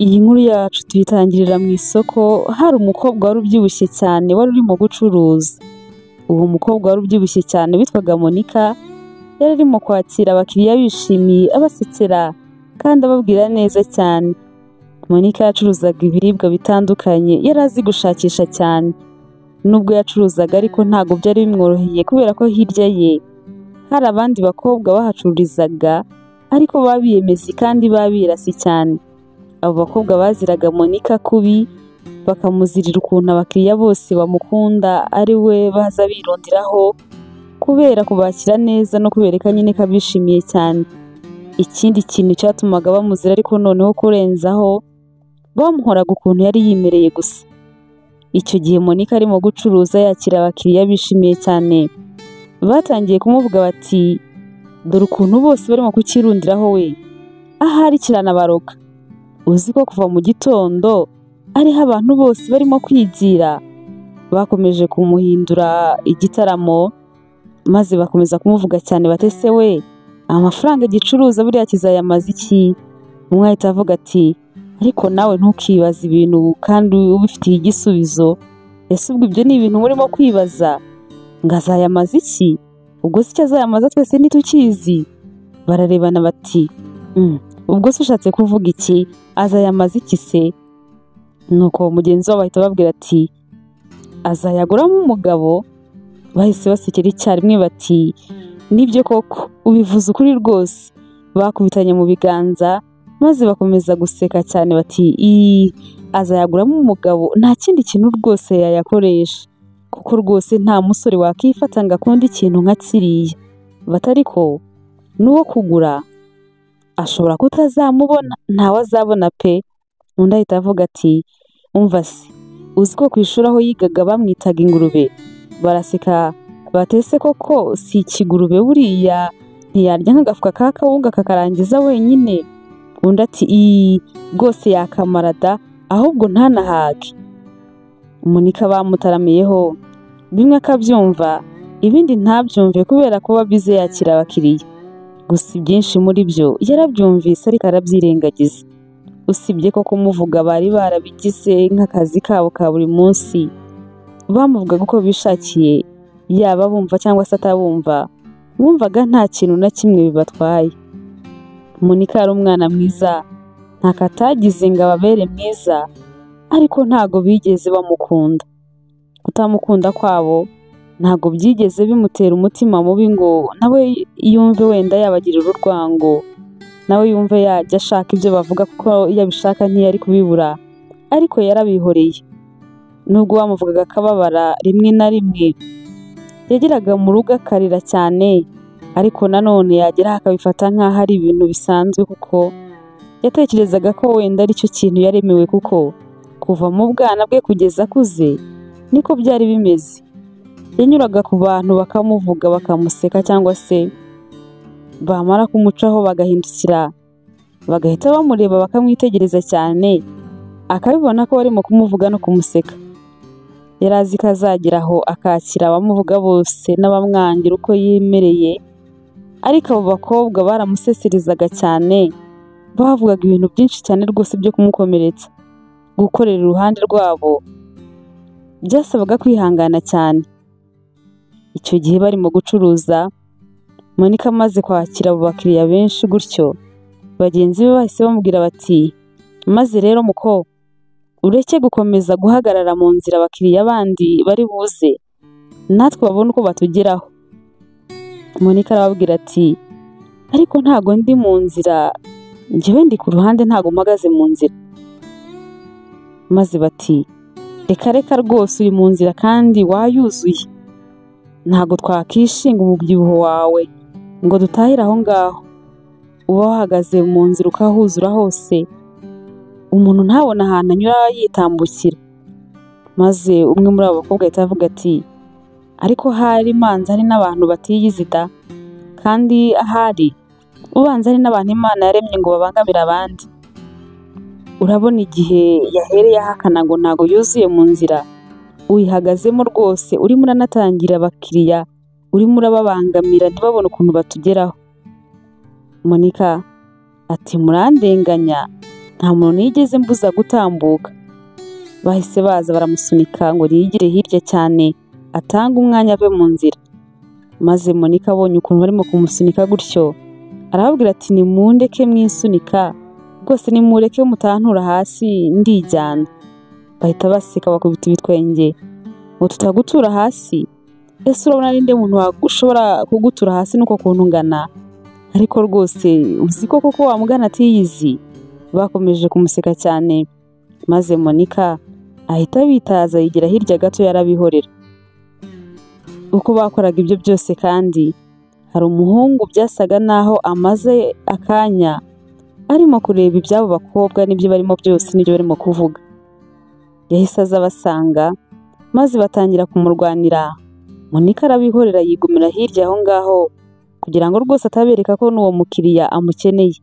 Iyi nkuru yacu tuyitangirira mu isoko, hari umukobwa wari ubyibushye cyane wari urimo gucuruza. Uwo mukobwa wari ubyibushye cyane witwaga Monica, yari arimo kwakira abakiriya bishimiye, abasekera kandi ababwira neza cyane. Monica yacuruzaga ibiribwa bitandukanye, yari azi gushakisha cyane. Nubwo yacuruzaga ariko ntabwo byari bimworoheye kubera ko hirya ye hari abandi bakobwa bahacururizaga ariko babiyemezi kandi babirasi cyane. Abo bakobwa baziraga Monica kubi, bakamuzirira ukuntu abakiriya bose bamukunda ari we baza bironderaho kubera kubakira neza no kubereka nyine ko abishimiye cyane. Ikindi kintu cyatumaga bamuzira ariko noneho kurenzaho, bamuhoraga ukuntu yari yimereye gusa. Icyo gihe Monica arimo gucuruza yakira abakiriya bishimiye cyane, batangiye kumuvuga bati dore ukuntu bose barimo kukirundiraho we, ahari kiranabaroga. Uzi ko kuva mu gitondo ariho abantu bose barimo kwigira. Bakomeje kumuhindura igitaramo, maze bakomeza kumuvuga cyane batese we, amafaranga gicuruza buriya kizayamaza iki? Umwe ahita avuga ati ariko nawe ntukibaza ibintu kandi ubifitiye igisubizo. Ese ubwo ibyo ni ibintu murimo kwibaza ngo azayamaza iki? Ubwo se icyo azayamaza twese ntitukizi. Bararebana bati ubwo se ushatse kuvuga iki? Azayamaza iki se? Nuko mugenzi wabo ahita babwira ati azayaguramo umugabo. Bahise basekera icyarimwe bati nibyo koko, ubivuze ukuri rwose. Bakubitanye mu biganza maze bakomeza guseka cyane bati azayaguramo umugabo, nta kindi kintu rwose yayakoresha kuko rwose nta musore wakifata ngo akunde ikintu nka kiriya. Batari ko n'uwo kugura ashobora kutazamubona, ntawe azabona pe. Undi ahita avuga ati umva se, uzi ko ku ishuri aho yigaga bamwitaga ingurube? Baraseka batese koko si ikigurube buriya ntiyarya nk'agafuka ka kawunga kakarangiza wenyine? Undi ati rwose yakamara da, ahubwo ntanahage. Monica bamutaramiyeho, bimwe akabyumva ibindi ntabyumve kubera kuba bize yakira abakiriya. Gusa ibyinshi muri byo yarabyumvise ariko arabyirengagiza. Usibye ko kumuvuga bari barabigize nk'akazi kabo ka buri munsi. Bamuvugaga uko bishakiye, yaba bumva cyangwa se atabumva, bumvaga nta kintu na kimwe bibatwaye. Monica ari umwana mwiza, ntako atagize ngo ababere mwiza, ariko ntago bigeze bamukunda. Kutamukunda kwabo ntago byigeze bimutera umutima mubi ngo nawe yumve wenda yabagirira urwango, nawe yumve yajya ashaka ibyo bavuga kuko iyo abishaka ntiyari kubibura, ariko yarabihoreye. Nubwo bamuvugaga akababara rimwe na rimwe, yageraga mu rugo akarira cyane, ariko nanone yagera akabifata nk'aho ari ibintu bisanzwe kuko yatekerezaga ko wenda ari cyo kintu yaremewe, kuko kuva mu bwana bwe kugeza akuze niko byari bimeze. Yanyuraga ku bantu bakamuvuga bakamuseka cyangwa se bamara kumucaho bagahindukira bagahita bamureba bakamwitegereza cyane, akabibona ko barimo kumuvuga no kumuseka. Yari azi ko azageraho akakira abamuvuga bose n'abamwangira uko yimereye, ariko abo bakobwa baramuseserezaga cyane, bavugaga ibintu byinshi cyane rwose byo kumukomeretsa. Gukorera iruhande rwabo byasabaga kwihangana cyane. Icyo gihe barimo gucuruza, Monica amaze kwakira abo bakiriya benshi gutyo, bagenzi be bahise bamubwira bati maze rero muko, ureke gukomeza guhagarara mu nzira abakiriya bandi bari buze, natwe babone uko batugeraho. Monica arababwira ati ariko ntago ndi mu nzira, njyewe ndi ku ruhande ntago mpagaze mu nzira. Maze bati reka rwose uri mu nzira kandi wayuzuye, ntago twakishinga umubyibuho wawe ngo dutahire aho ngaho. Uba wahagaze mu nzira ukahuzura hose, umuntu ntabona ahantu anyura yitambukira. Maze umwe muri abo bakobwa ahita avuga ati ariko hari manza hari n'abantu batiyizi da, kandi ahari ubanza hari n'abantu Imana yaremye ngo babangamire abandi. Urabona igihe yahereye ahakana ngo ntago yuzuye mu nzira, uyihagazemo rwose urimo uranatangira abakiriya, urimo urababangamira ntibabone ukuntu batugeraho. Monica ati murandenganya, nta muntu yigeze mbuza gutambuka. Bahise baza baramusunika ngo yigire hirya cyane atanga umwanya ave mu nzira. Maze Monika abonye ukuntu barimo kumusunika gutyo, arababwira ati nimundeke mwisunika, rwose nimureke mutantura hasi ndijyana. Bahita baseka bakubita ibitwenge ngo tutagutura hasi, ese urabona ninde muntu wagushobora kugutura hasi nuko kuntu ngana, ariko rwose uzi koko wamugana atiyizi. Bakomeje kumuseka cyane, maze Monika ahita bitaza yigira hirya gato yarabihorera. Uko bakoraga ibyo byose kandi hari umuhungu byasaga naho amaze akanya arimo kureba ibyabo bakobwa n'ibyo barimo byose n'ibyo barimo kuvuga. Yahise aza abasanga maze batangira kumurwanira. Monika arabihorera yigumira hirya aho ngaho kugira ngo rwose atabereka ko n'uwo mukiriya amukeneye.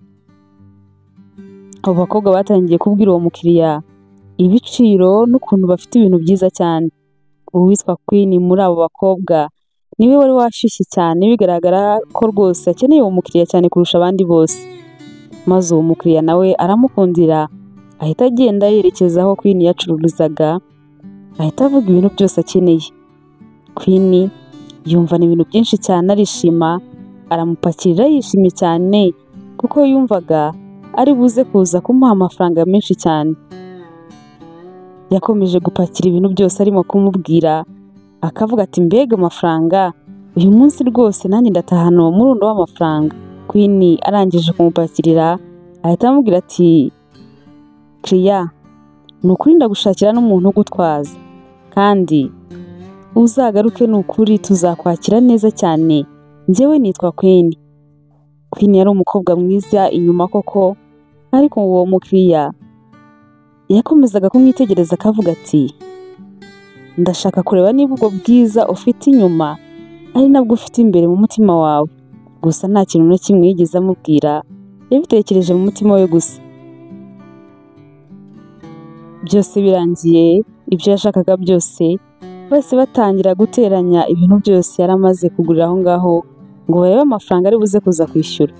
Abo bakobwa batangiye kubwira uwo mukiriya ibiciro n'ukuntu bafite ibintu byiza cyane. Uwitwa Queen muri abo bakobwa niwe wari washyushye cyane, bigaragara ko rwose akeneye uwo mukiriya cyane kurusha abandi bose. Maze uwo mukiriya nawe aramukundira, ahita agenda yerekeza aho Queen yacururizaga, ahita avuga ibintu byose akeneye. Queen yumva ibintu byinshi cyane arishima, aramupakirira yishimye cyane kuko yumvaga ari buze kuza kumuha amafaranga menshi cyane. Yakomeje gupakira ibintu byose arimo kumubwira, akavuga ati mbega amafaranga, uyu munsi rwose nanjye ndatahana uwo murundo w'amafaranga. Queen arangije kumupakirira ahita amubwira ati Kriya, ni ukuri ndagushakira n'umuntu ugutwaza, kandi uzagaruke ni ukuri tuzakwakira neza cyane, njyewe nitwa Queen. Queen yari umukobwa mwiza inyuma koko, ariko uwo mukiriya yakomezaga kumwitegereza akavuga ati ndashaka kureba niba ubwo bwiza ufite inyuma ari nabwo ufite imbere mu mutima wawe. Gusa nta kintu na kimwe yigeze amubwira, yabitekereje mu mutima we gusa. Byose birangiye, ibyo yashakaga byose bose batangira guteranya ibintu byose yaramaze kugurira aho ngaho ngo barebe amafaranga ari buze kuza kwishyura.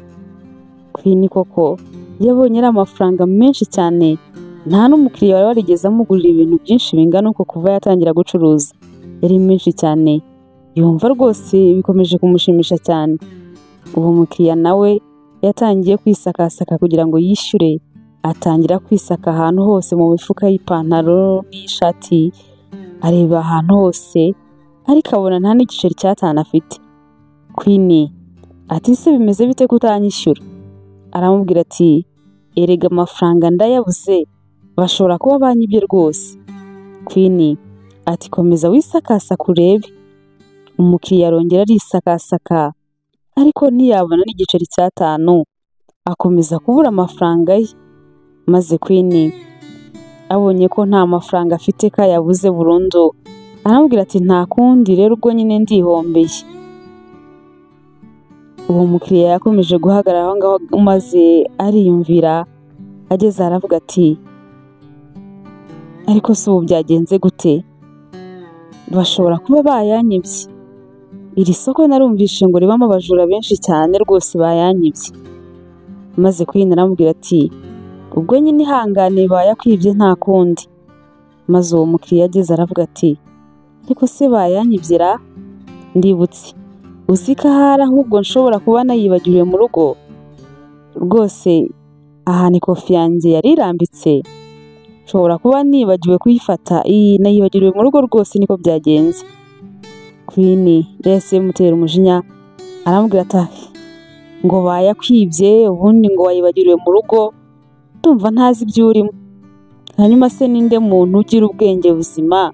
Queen koko yabonye ari amafaranga menshi cyane, nta n'umukiriya wari warigeze amugurira ibintu byinshi bingana uko kuva yatangira gucuruza. Yari menshi cyane, yumva rwose bikomeje kumushimisha cyane. Uwo mukiriya nawe yatangiye kwisakasaka kugira ngo yishyure, atangira kwisaka ahantu hose mu mifuka y'ipantaro n'ishati, areba ahantu hose ariko abona nta n'igiceri cy'atanu afite. Queen ati se bimeze bite kutanyishyura? Aramubwira ati erega amafaranga ndayabuze, bashobora kuba banyibye rwose. Queen ati komeza wisakasaka urebe. Umukiriya arongera arisakasaka ariko ntiyabona n'igiceri cy'atanu, akomeza kubura amafaranga ye. Maze Queen abonye ko nta mafaranga afite ko yabuze burundu, aramubwira ati nta kundi rero ubwo nyine ndihombeye. Uwo mukiriya yakomeje guhagarara aho ngaho maze ariyumvira, ageze aravuga ati ariko se ubu byagenze gute? Bashobora kuba bayanyibye. Iri soko narumvishe ngo ribamo abajura benshi cyane rwose bayanyibye. Maze Queen aramubwira ati ubwo nyine ihangane bayakwibye nta kundi. Maze uwo mukiriya ageze aravuga ati ariko se bayanyibye ra? Ndibutse, uzi ko ahari ahubwo nshobora kuba nayibagiriwe mu rugo. Rwose aha ni kofi yanjye yari irambitse, nshobora kuba nibagiwe kuyifata, iyi nayibagiriwe mu rugo rwose niko byagenze. Queen yahise mutera umujinya, aramubwira ati ngo bayakwibye ubundi ngo wayibagiriwe mu rugo, ndumva ntazi ibyo urimo. Hanyuma se ninde muntu ugira ubwenge buzima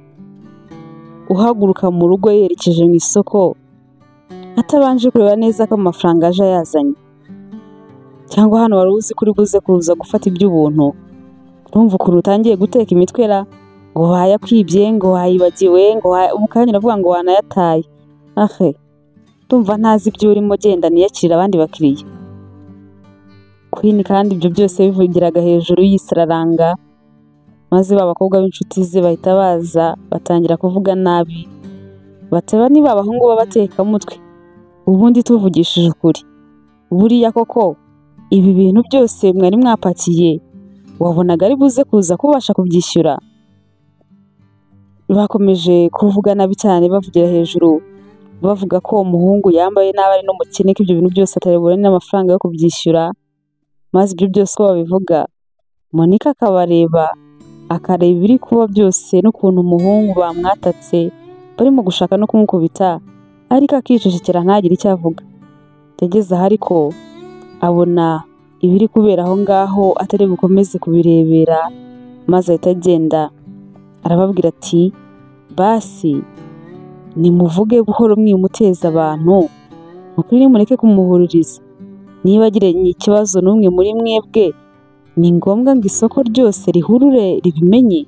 uhaguruka mu rugo yerekeje mu isoko atabanje kureba neza ko amafaranga aje yazanye? Cyangwa hano wari uzi kuri buze kuza gufata iby'ubuntu? Urumva ukuntu utangiye guteka imitwera ngo bayakwibye, ngo wayibagiwe, ngo umukanya uravuga ngo wanayataye. Ahe, ndumva ntazi ibyo urimo, genda niyakirira abandi bakiriya. Queen kandi ibyo byose bivugiraga hejuru y'isararanga, maze babakobwa b'inshuti ze bahita baza batangira kuvuga nabi, bateba niba abahungu b'abateka mutwe. Ubundi tuvugishije ukuri, buriya koko ibi bintu byose mwari mwapakiye wabonaga ari buze kuza kubasha kubyishyura. Bakomeje kuvuga nabi cyane bavugira hejuru, bavuga ko umuhungu yambaye nabi ari n'umukene, ko ibyo bintu byose atabibona n'amafaranga yo kubyishyura. Maze ibyo byose uko babivuga, Monica akabareba, akareba ibiri kuba byose n'ukuntu umuhungu bamwatatse barimo gushaka no kumukubita, ariko akicecekera ntagire icyo avuga. Yageze aho ariko abona ibiri kubera aho ngaho atari bukomeze kubirebera, maze ahita agenda arababwira ati basi nimuvuge buhoro mwimuteza abantu, nukuri nimureke kumuhuririza. Niba agiranye ikibazo n'umwe muri mwebwe, ni ngombwa ngo isoko ryose rihurure ribimenye,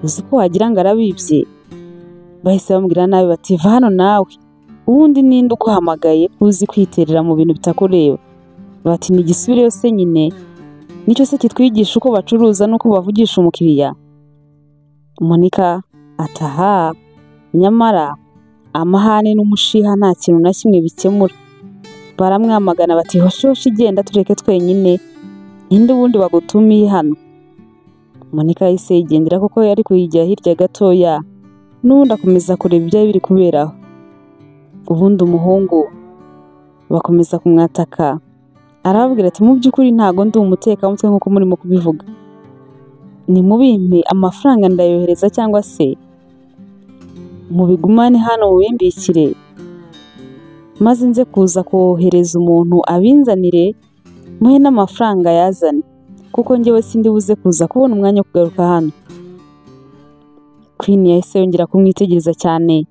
uzi ko wagira ngo arabibye. Bahise bamubwira nabi bati va hano nawe, ubundi ninde uguhamagaye uzi kwiterera mu bintu bitakureba? Bati ni igisubireyo se nyine, nicyo se kitwigisha uko bacuruza n'uko bavugisha umukiriya. Monica ataha, nyamara amahane n'umushiha nta kintu na kimwe bikemura. Baramwamagana bati hoshi igenda tureke twenyine, ninde ubundi bagutumiye hano? Monica yahise yigendera kuko yari kuyijya hirya gatoya, n'ubundi akomeza kureba ibyo biri kuberaho. Ubundi umuhungu bakomeza kumwataka, arababwira ati mu by'ukuri ntago ndi umutekamutwe nk'uko murimo kubivuga, nimubimpe amafaranga ndayohereza cyangwa se mubigumane hano mubimbikire, maze nze kuza kohereza umuntu abinzanire muhe n'amafaranga yazane, kuko njyewe sindi buze kuza kubona umwanya wo kugaruka hano. Queen yahise yongera kumwitegereza cyane,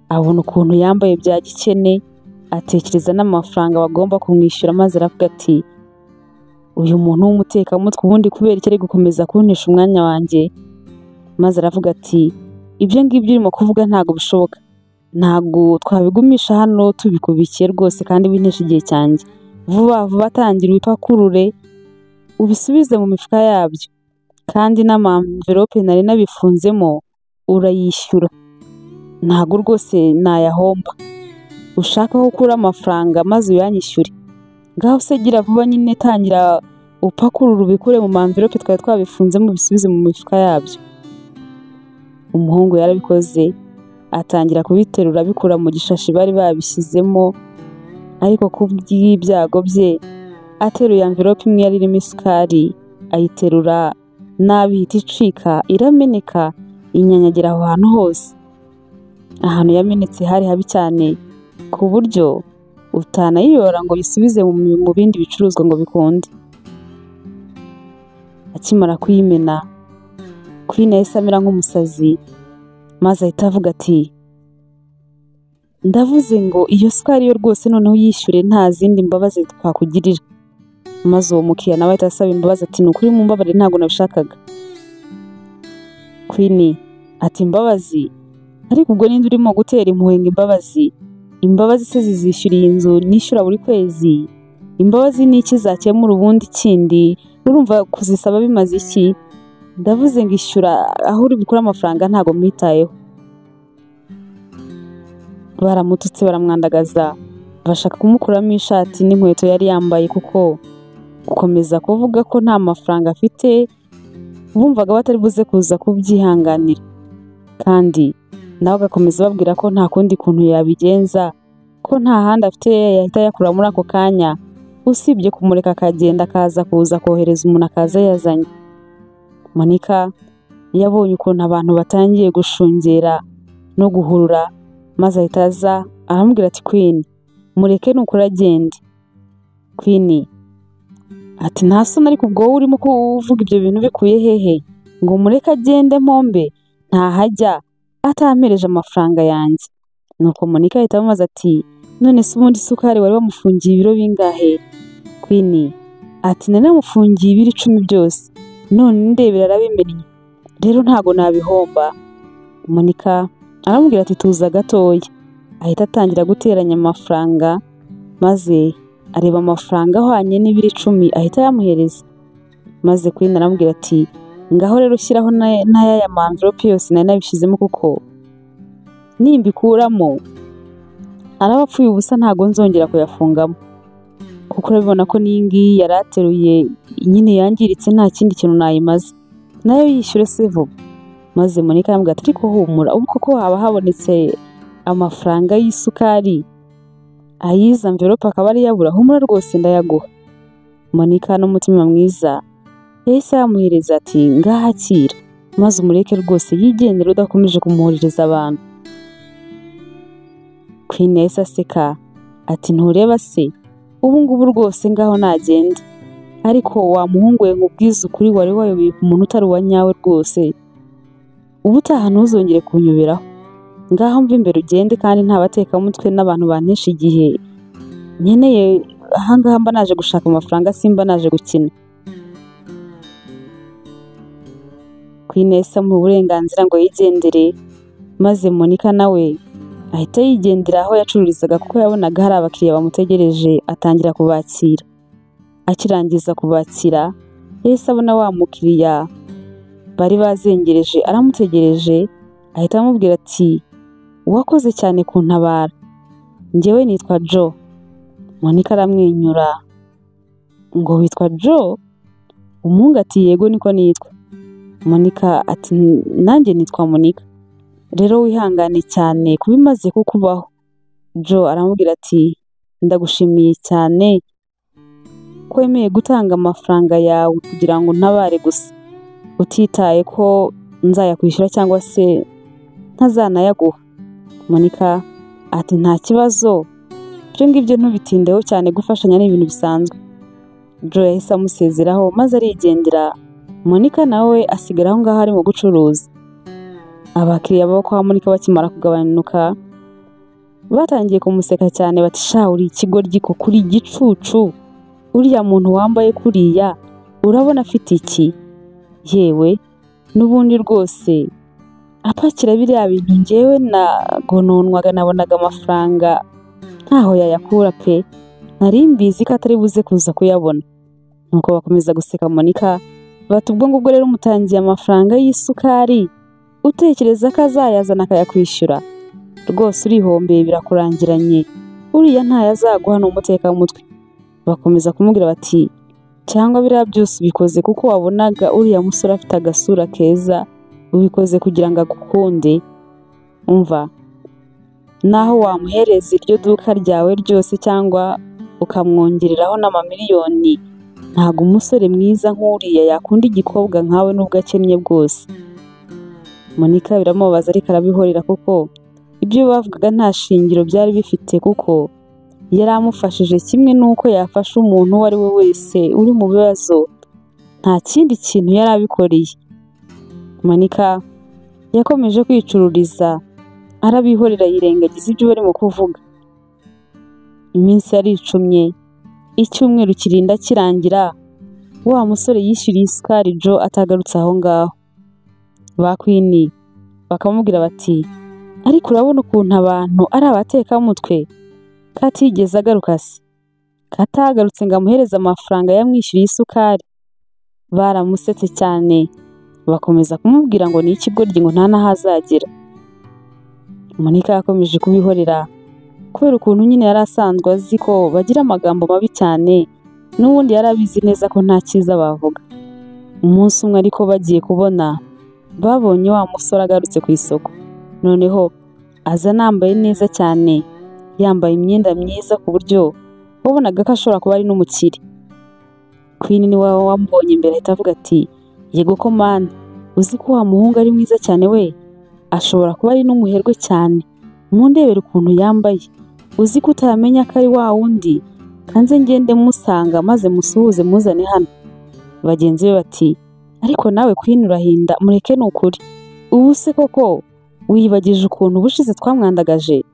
abona ukuntu yambaye bya gikene, atekereza n'amafaranga bagomba kumwishyura, maze aravuga ati uyu muntu w'umutekamutwe ubundi kubera iki ari gukomeza kuntesha umwanya wanjye? Maze aravuga ati ibyo ngibyo urimo kuvuga ntago bishoboka, ntago twabigumisha hano tubikubikiye rwose kandi bintesha igihe cyanjye. Vuba vuba tangira ubipakurure ubisubize mu mifuka yabyo, kandi n'amamverope nari nabifunzemo urayishyura, ntago rwose nayahomba. Ushaka ko ukura amafaranga maze uyanyishyure, ngaho se gira vuba nyine, tangira upakurura ubikure mu mamverope twari twabifunzemo ubisubize mu mifuka yabyo. Umuhungu yarabikoze, atangira kubiterura abikura mu gishashi bari babishyizemo, ariko ku bw'ibyago bye ateruye amverope imwe yari irimo isukari, ayiterura nabi ihita icika irameneka, inyanyagira aho hantu hose. Ahantu yamenetse hari habi cyane ku buryo utanayiyora ngo yisubize mu bindi bicuruzwa ngo bikunde. Akimara kuyimena, Queen yahise amera nk'umusazi, maze ahita avuga ati ndavuze ngo iyo sukari yo rwose noneho yishyure, nta zindi mbabazi twakugirira. Maze uwo mukiriya nawe ahita asaba imbabazi ati nukuri mumbabarire ntabwo nabishakaga. Queen ati imbabazi? Ariko ubwo ninde urimo gutera impuhwe ngo imbabazi? Imbabazi se zizishyura iyi nzu nishyura buri kwezi? Imbabazi ni iki zakemura ubundi kindi? Urumva kuzisaba bimaze iki? Ndavuze ngo ishyura aho uri bukura amafaranga ntago mwitayeho. Baramututse baramwandagaza, bashaka kumukuramo ishati n'inkweto yari yambaye, kuko gukomeza kuvuga ko nta mafaranga afite bumvaga batari buze kuza kubyihanganira, kandi nawe agakomeza babwira ko nta kundi kuntu yabigenza, ko nta handi afite yahita yakura muri ako kanya usibye kumureka akagenda akaza kuza kohereza umuntu akaza yazanye. Monica yabonye ukuntu abantu batangiye gushungera no guhurura, maze ahita aza aramubwira ati Queen mureke nukuri agende. Queen ati nta soni, ariko ubwo wowe urimo kuvuga ibyo bintu bikuye hehe ngo mureke agende mpombe? Ntahajya atampereje amafaranga yanjye. Nuko Monica ahita amubaza ati none se ubundi isukari wari wamufungiye ibiro bingahe? Queen ati nanamufungiye ibiro 10 byose, none ndebera arabimennye, rero ntago nabihomba. Monica aramubwira ati tuza gatoya. Ahita atangira guteranya amafaranga, maze areba amafaranga ahwanye n'ibiro 10 ahita yamuhereza. Maze Queen aramubwira ati ngaho rero ushyiraho n'aya envelope yose nari nabishizemo, kuko nimbikuramo arabapfuye ubusa ntago nzongera kuyafungamo. kuko urabibona ko n'iyi ngiyi yari ateruye nyine yangiritse nta kindi kintu nayimaze, nayo yishyure se vuba. Maze Monica yambwira ati ariko humura, ubu koko haba habonetse amafaranga y'isukari, ayiza envelope akaba ari yabura, humura rwose ndayaguha. Monica n'umutima mwiza yahise yamuhereza ati ngaha akira, maze umureke rwose yigendera udakomeje kumuhuririza abantu. Queen yahise aseka ati ntureba se, ubu ngubu rwose ngaho nagenda, ariko wa muhungu we nkubwiza ukuri wari wayobeye ku muntu utari uwa nyawe rwose, ubutaha ntuzongere kunyoberaho, ngaho mva imbere ugende, kandi nta batekamutwe n'abantu bantesha igihe nkeneye, ahangaha mba naje gushaka amafaranga, simba naje gukina. Queen yahise amuha uburenganzira ngo yigendere, maze Monica nawe ahita yigendera aho yacururizaga kuko yabonaga hari abakiriya bamutegereje, atangira kubakira. Akirangiza kubakira yahise abona wa mukiriya bari bazengereje aramutegereje, ahita amubwira ati wakoze cyane kuntabara, njyewe nitwa Jo. Monica aramwenyura ngo witwa Jo? Umuhungu ati yego niko nitwa. Monica ati nanjye nitwa Monica, rero wihangane cyane kubimaze kukubaho. Jo aramubwira ati ndagushimiye cyane ko wemeye gutanga amafaranga yawe kugira ngo ntabare gusa, utitaye ko nzayakwishyura cyangwa se ntazanayaguha. Monica ati nta kibazo, ibyo ngibyo ntubitindeho cyane, gufashanya ni ibintu bisanzwe. Jo yahise amusezeraho maze arigendera, Monica nawe asigara aho ngaho arimo gucuruza. Abakiriya bo kwa Monica bakimara kugabanuka batangiye kumuseka cyane bati sha uri ikigoryi ko kuri igicucu, uriya muntu wambaye kuriya urabona afite iki? Yewe n'ubundi rwose apakira biriya bintu njyewe nagononwaga, nabonaga amafaranga ntaho yayakura pe, nari mbizi ko atari buze kuza kuyabona. Nuko bakomeza guseka Monica bati ubwo ngubwo rero umutangiye amafaranga y'isukari, utekereza ko azayazana akayakwishyura? Rwose urihombeye birakurangiranye, uriya ntayazaguha n'umutekamutwe. Bakomeza kumubwira bati cyangwa biriya byose ubikoze kuko wabonaga uriya musore afite agasura keza, ubikoze kugira ngo agukunde? Umva, naho wamuhereza iryo duka ryawe ryose cyangwa ukamwongereraho n'amamiliyoni, ntabwo umusore mwiza nk'uriya yakunda igikobwa nkawe nubwo akennye bwose. Monica biramubabaza ariko arabihorera kuko ibyo bavugaga nta shingiro byari bifite, kuko yari amufashije kimwe n'uko yafasha umuntu uwo ari we wese uri mu bibazo, nta kindi kintu yari abikoreye. Monica yakomeje kwicururiza arabihorera yirengagiza ibyo barimo kuvuga. Iminsi yaricumye, icyumweru kirinda kirangira wa musore yishyuriye isukari Jo atagarutse aho ngaho. Ba Queen bakamubwira bati ariko urabona ukuntu abantu ari abatekamutwe, katigeze agaruka se, katagarutse ngo amuhereze amafaranga yamwishyuriye isukari. Baramusetse cyane bakomeza kumubwira ngo ni ikigoryi ngo nta naho azagera. Monica yakomeje kubihorera kubera ukuntu nyine yari asanzwe azi ko bagira amagambo mabi cyane, n'ubundi yari abizi neza ko nta cyiza bavuga. Umunsi umwe ariko bagiye kubona babonye wa musore agarutse ku isoko, noneho aza anambaye neza cyane, yambaye imyenda myiza ku buryo wabonaga ko ashobora kuba ari n'umukire. Queen niwe wamubonye imbere ahita avuga ati yego ko man, uzi ko wa muhungu ari mwiza cyane we, ashobora kuba ari n'umuherwe cyane, mundebere ukuntu yambaye, uzi ko utamenya ko ari wa wundi, kanze ngende musanga maze musuhuze muzane hano. Bagenzi be bati ariko nawe Queen urahinda, mureke ni ukuri, ubu se koko wiyibagije ukuntu ubushize twamwandagaje?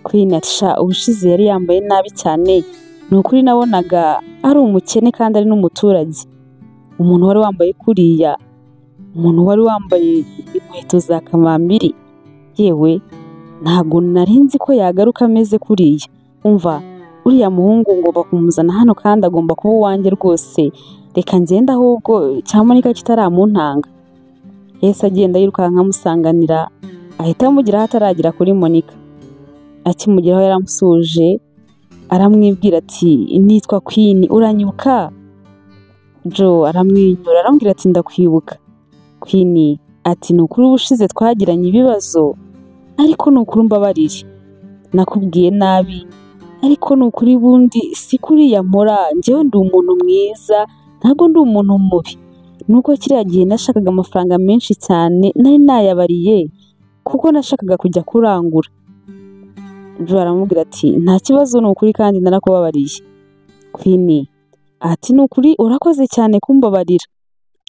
Queen ati sha ubushize yari yambaye nabi cyane, ni ukuri nabonaga ari umukene kandi ari n'umuturage. Umuntu wari wambaye kuriya, umuntu wari wambaye inkweto za kamambiri, yewe ntabwo nari nzi ko yagaruka ameze kuriya. Umva, uriya muhungu ngomba kumuzana hano kandi agomba kuba uwanjye rwose, reka ngende ahubwo cya Monica kitaramuntanga. Yahise agenda yirukanka amusanganira, ahita amugeraho ataragera kuri Monica. Akimugeraho yaramusuje aramwibwira ati nitwa Queen uranyibuka? Joe aramwenyura aramubwira ati ndakwibuka. Queen ati ni ukuri ubushize twagiranye ibibazo ariko ni ukuri umbabarire, nakubwiye nabi ariko ni ukuri bundi si kuriya mpora, njyewe ndi umuntu mwiza ntabwo ndi umuntu mubi, nuko kiriya gihe nashakaga amafaranga menshi cyane nari nayabariye kuko nashakaga kujya kurangura. Joe aramubwira ati nta kibazo ni ukuri kandi narakubabariye. Queen ati ni ukuri urakoze cyane kumbabarira,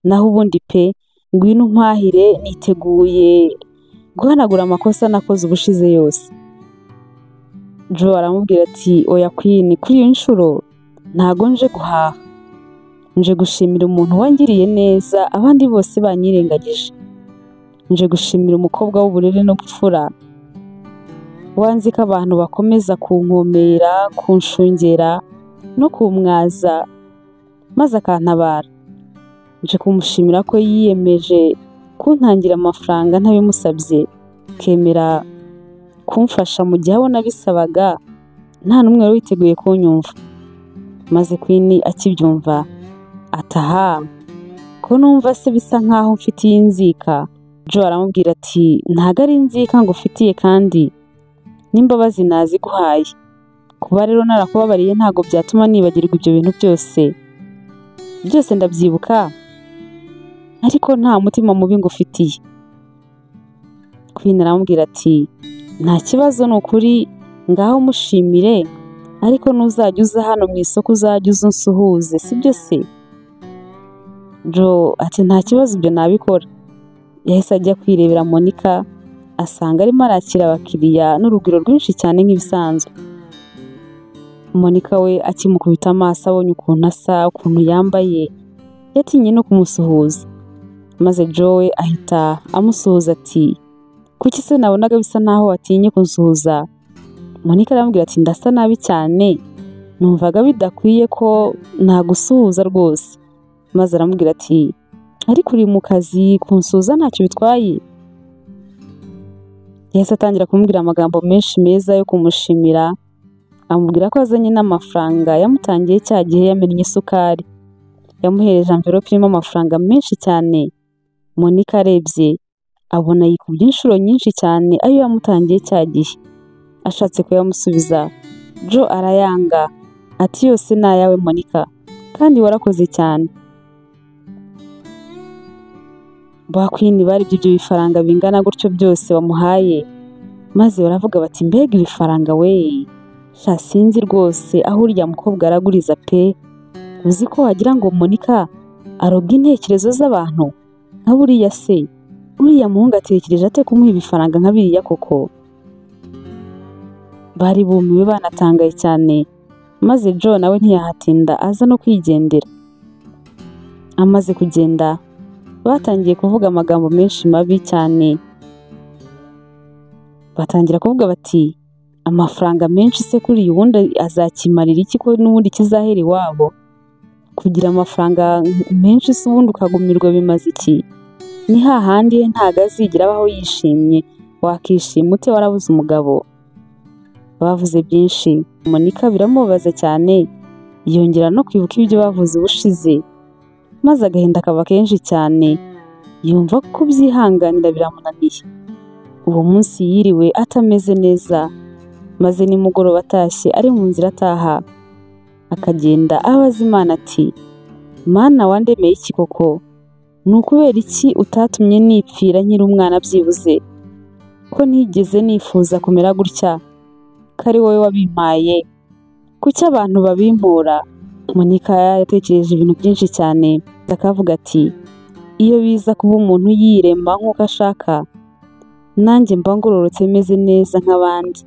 naho ubundi pe ngwino umpahire niteguye guhanagura amakosa nakoze ubushize yose. Joe aramubwira ati oya Queen, kuri iyo nshuro ntago nje guhaha, nje gushimira umuntu wangiriye neza abandi bose banyirengagije, nje gushimira umukobwa w'uburere n'ubupfura wanzi ko abantu bakomeza kunkomera, kunshungera no kumwaza maze akantabara. Nje kumushimira ko yiyemeje kuntangira amafaranga ntabimusabye, kemera kumfasha mu gihe abo nabisabaga nta n'umwe wari witeguye kunyumva. Maze Queen akibyumva ataha ko numva se bisa nkaho mfitiye inzika. Joe aramubwira ati ntago ari inzika ngo ufitiye kandi n'imbabazi naziguhaye, kuba rero narakubabariye ntago byatuma nibagirwa ibyo bintu byose ndabyibuka ariko nta mutima mubi ngufitiye. Queen aramubwira ati nta kibazo ni ukuri ngaho mushimire, ariko nuzajya uza hano mu isoko uzajya uza unsuhuze sibyo se? Joe ati nta kibazo ibyo nabikora. Yahise ajya kwirebera Monica asanga arimo arakira abakiriya n'urugwiro rwinshi cyane nk'ibisanzwe. Monica we akimukubita amaso abonye ukuntu asa, ukuntu yambaye, yatinye no kumusuhuza. Maze Joe ahita amusuhuza ati kuki se nabonaga bisa naho watinye kunsuhuza? Monica aramubwira ati ndasa nabi cyane, numvaga bidakwiye ko nagusuhuza rwose. Maze aramubwira ati ariko uri mu kazi, kunsuhuza ntacyo bitwaye. Yahise atangira kumubwira amagambo menshi meza yo kumushimira, amubwira ko azanye n'amafaranga yamutangiye cya gihe yamennye isukari. Yamuhereje envelope irimo amafaranga menshi cyane. Monica arebye abona yikubye inshuro nyinshi cyane ayo yamutangiye cya gihe. Ashatse kuyamusubiza, Joe arayanga ati yose ni ayawe Monica, kandi warakoze cyane. Ba Queen bari ibyo bifaranga bingana gutyo byose bamuhaye, maze baravuga bati mbega ibifaranga we, sha sinzi rwose aho uriya mukobwa araguriza pe, uzi ko wagira ngo Monica aroga intekerezo z'abantu nka buriya se, uriya muhungu atekereje ate kumuha ibifaranga nka biriya koko? Bari bumiwe banatangaye cyane, maze Joe nawe ntiyahatinda aza no kwigendera. Amaze kugenda batangiye kuvuga amagambo menshi mabi cyane, batangira kuvuga bati amafaranga menshi se kuri ubundi azakimarira iki ko n'ubundi kizahera iwabo? Kugira amafaranga menshi se ubundi ukagumirwa bimaze iki? Ni hahandi ntago azigira abaho yishimye, wakishima ute warabuze umugabo? Bavuze byinshi, Monica biramubaza cyane, yongera no kwibuka ibyo bavuze ubushize, maze agahinda kaba kenshi cyane, yumva ko kubyihanganira biramunaniye. Uwo munsi yiriwe atameze neza, maze nimugoroba atashye ari mu nzira ataha, akagenda abaza Imana ati Mana wandemeye iki koko? Ni ukubera iki utatumye nipfira nkiri umwana byibuze? Ko ntigeze nifuza kumera gutya, ko ari wowe wabimpaye, kuki abantu babimpora? Monica yatekereje ibintu byinshi cyane, akavuga ati iyo biza kuba umuntu yirema nk'uko ashaka, nanjye mba ngororotse meze neza nk'abandi.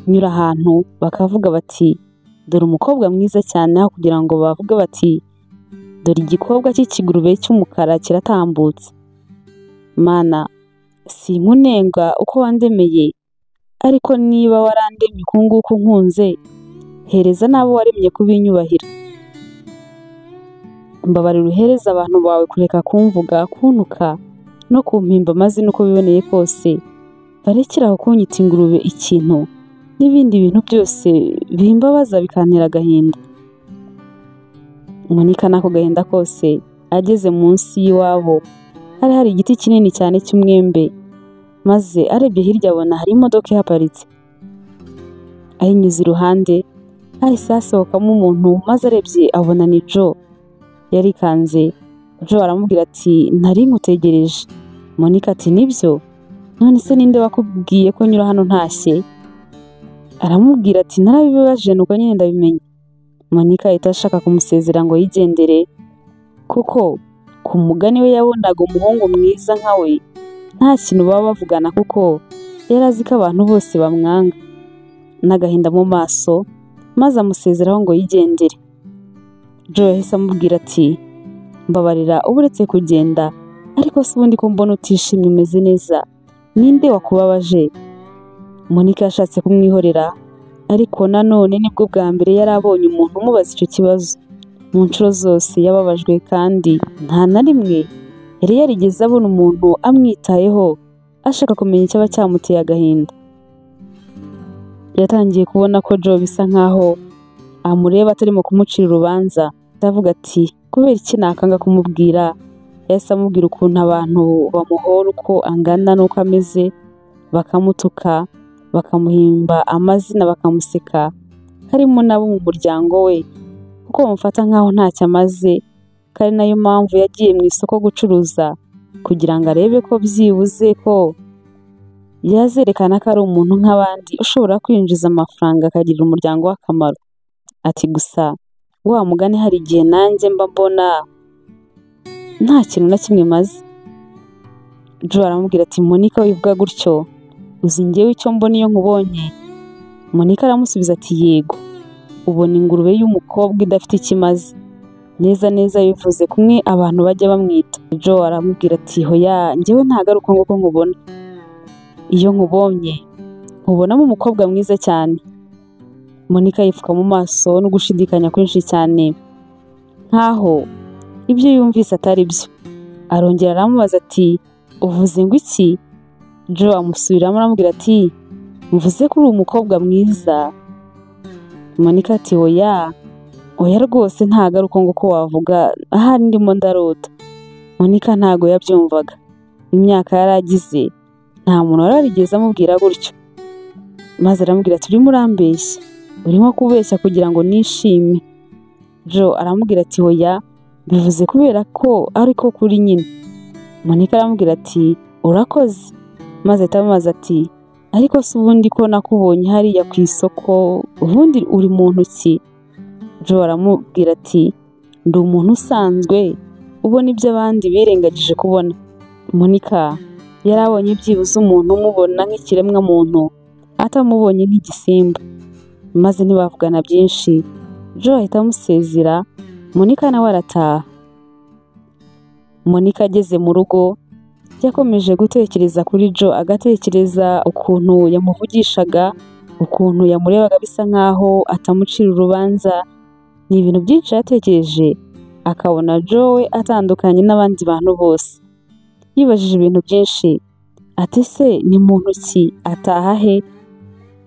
Nyura ahantu bakavuga bati dore umukobwa mwiza cyane, aho kugira ngo bavuge bati dore igikobwa cy'ikigurube cy'umukara kiratambutse. Mana sinkunenga uko wandemeye, ariko niba warandemye uku nguku nkunze, hereza n'abo waremye kubinyubahira. Mbabarira uhereza abantu bawe kureka kumvuga, kuntuka no kumpimba amazina uko biboneye kose, barekeraho kunyita ingurube ikintu n'ibindi bintu byose bimbabaza bikantera agahinda. Monika n'ako gahinda kose ageze munsi y'iwabo hari igiti kinini cyane cy'umwembe, maze arebye hirya abona hari imodoka ihaparitse. Ayinyuze iruhande hahise hasohokamo umuntu, maze arebye abona ni Joe. Yarikanze. Joe aramubwira ati nari ngutegereje. Monika ati nibyo, none se ninde wakubwiye ko nyura hano ntashye? Aramubwira ati narabibabaje nuko nyine ndabimenye. Monika ahita ashaka kumusezera ngo yigendere, kuko ku mugani we yabonaga umuhungu mwiza nka we nta kintu baba bavugana, kuko yari azi ko abantu bose bamwanga. N'agahinda mu maso, maze amusezeraho ngo yigendere. Joe yahise amubwira ati mbabarira uretse kugenda, ariko se ubundi ko mbona utishimye umeze neza, ninde wakubabaje? Monika yashatse kumwihorera, ariko nanone nibwo bwa mbere yari abonye umuntu umubaza icyo kibazo. Mu nshuro zose yababajwe kandi nta na rimwe yari yarigeze abona umuntu amwitayeho ashaka kumenya icyaba cyamuteye agahinda. Yatangiye kubona ko Joe bisa nkaho amureba atarimo kumucira urubanza. Ndavuga ati kubera iki nakanga kumubwira? Yahise amubwira ukuntu abantu bamuhora uko angana n'uko ameze, bakamutuka, bakamuhimba amazina, bakamuseka, harimo nabo mu muryango we, kuko bamufata nkaho ntacyo amaze. Kandi nayo mpamvu yagiye mu isoko gucuruza, kugira ngo arebe ko byibuze ko yazerekana ko ari umuntu nk'abandi ushobora kwinjiza amafaranga akagirira umuryango we akamaro. Ati gusa wa mugani hari igihe nanjye mba mbona nta kintu na kimwe maze. Joe aramubwira ati Monika wivuga gutyo, uzi njyewe icyo mbona iyo nkubonye? Monika aramusubiza ati yego, ubona ingurube y'umukobwa idafite ikimaze, neza neza bivuze kumwe abantu bajya bamwita. Joe aramubwira ati hoya, njyewe ntagaruka nguko nkubona. Iyo nkubonye nkubonamo umukobwa mwiza cyane. Monika yifuka mu maso no gushidikanya kwinshi cyane, nkaho ibyo yumvise atari byo. Arongera aramubaza ati uvuze ngo iki? Joe amusubiramo aramubwira ati mvuze ko uri umukobwa mwiza. Monika ati oya rwose ntagaruka nguko wavuga, ahari ndimo ndarota. Monika ntago yabyumvaga. Imyaka yaragize nta muntu wararigeze amubwira gutyo, maze aramubwira ati urimo urambeshya, urimo kubeshya kugira ngo nishime. Joe aramubwira ati oya, bivuze kubera ko ariko kuri nyine. Monika aramubwira ati urakoze, maze atamubaza ati ariko se ubundi ko nakubonye hariya ku isoko, ubundi uri muntu ki? Joe aramubwira ati ndi umuntu usanzwe ubona ibyo abandi birengagije kubona. Monika yarabonye byibuze umuntu umubona nk'ikiremwa muntu, atamubonye nk'igisimba, maze ntibavugana byinshi. Joe ahita amusezera, Monika nawe arataha. Monika ageze mu rugo yakomeje gutekereza kuri Joe, agatekereza ukuntu yamuvugishaga, ukuntu yamurebaga bisa nkaho atamucira urubanza. Ni ibintu byinshi yatekereje, akabona Joe we atandukanye n'abandi bantu bose. Yibajije ibintu byinshi, ati se ni muntu ki? Ataha he?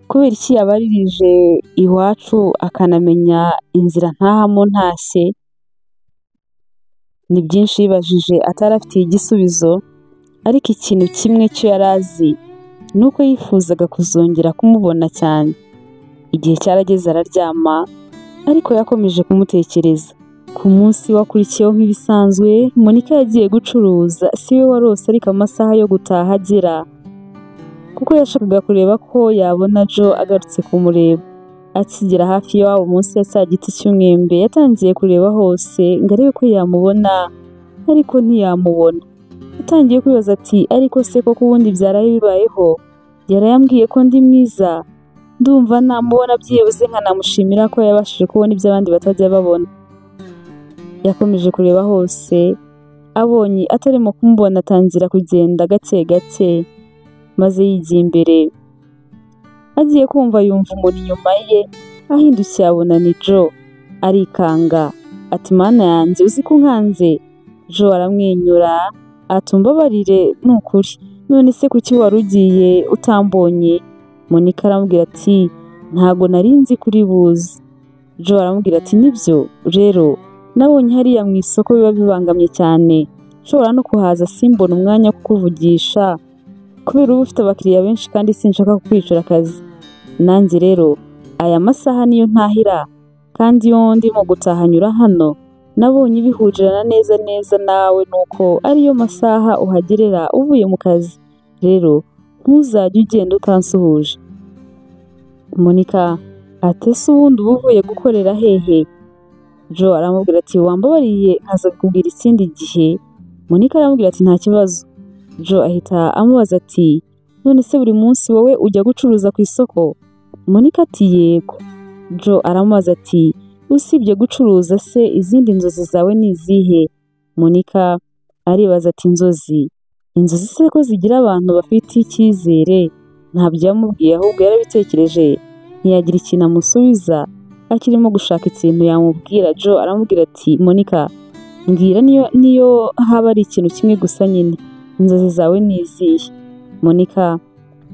Kubera iki yabaririje iwacu akanamenya inzira ntahamo ntashye? Ni byinshi yibajije atarafitiye igisubizo, ariko ikintu kimwe cyo yari azi ni uko yifuzaga kuzongera kumubona cyane. Igihe cyarageze araryama, ariko yakomeje kumutekereza. Ku munsi wakurikiyeho nk'ibisanzwe, Monika yagiye gucuruza. Si we warose, ariko amasaha yo gutaha agera, kuko yashakaga kureba ko yabona Joe agarutse kumureba. Akigera hafi y'iwabo munsi ya cya giti cy'umwembe, yatangiye kureba hose ngo arebe ko yamubona, ariko ntiyamubona. Yatangiye kwibaza ati ariko se koko ubundi byaraye bibayeho? Yarayambwiye ko ndi mwiza, ndumva namubona byibuze nkanamushimira ko yabashije kubona ibyo abandi batajya babona. Yakomeje kureba hose, abonye atarimo kumubona atangira kugenda gake gake, maze yigiye imbere. Agiye kumva yumva umuntu inyuma ye, ahindukiye abona ni Joe. Arikanga ati mana yanjye uzi ko nkanze? Joe aramwenyura ati umbabarire nukuri, none se kuki wari ugiye utambonye? Monika aramubwira ati ntago nari nzi kuri buze. Joe aramubwira ati nibyo rero nabonye hariya mu isoko biba bibangamye cyane, nshobora no kuhaza simbona umwanya wo kukuvugisha kubera uba ufite abakiriya benshi kandi sinshaka kukwicira akazi. Nanjye rero aya masaha niyo ntahira, kandi iyo ndimo gutaha nyura hano nabonye bihurirana neza neza nawe, nuko ariyo masaha uhagerera uvuye mu kazi, rero ntuzajye ugenda utansuhuje. Monica ati ese ubundi uba uvuye gukorera hehe? Joe aramubwira ati wambabariye nkaza kukubwira ikindi gihe. Monica aramubwira ati nta kibazo. Joe ahita amubaza ati none se buri munsi wowe ujya gucuruza ku isoko? Monica ati yego. Joe aramubaza ati usibye gucuruza se izindi nzozi zawe ni izihe? Monica aribaza ati inzozi se ko zigira abantu bafite icyizere? Ntabyo yamubwiye ahubwo yarabitekereje ntiyagira ikintu amusubiza, akirimo gushaka ikintu yamubwira. Joe aramubwira ati Monica mbwira niyo haba ari ikintu kimwe gusa nyine, inzozi zawe ni izihe? Monica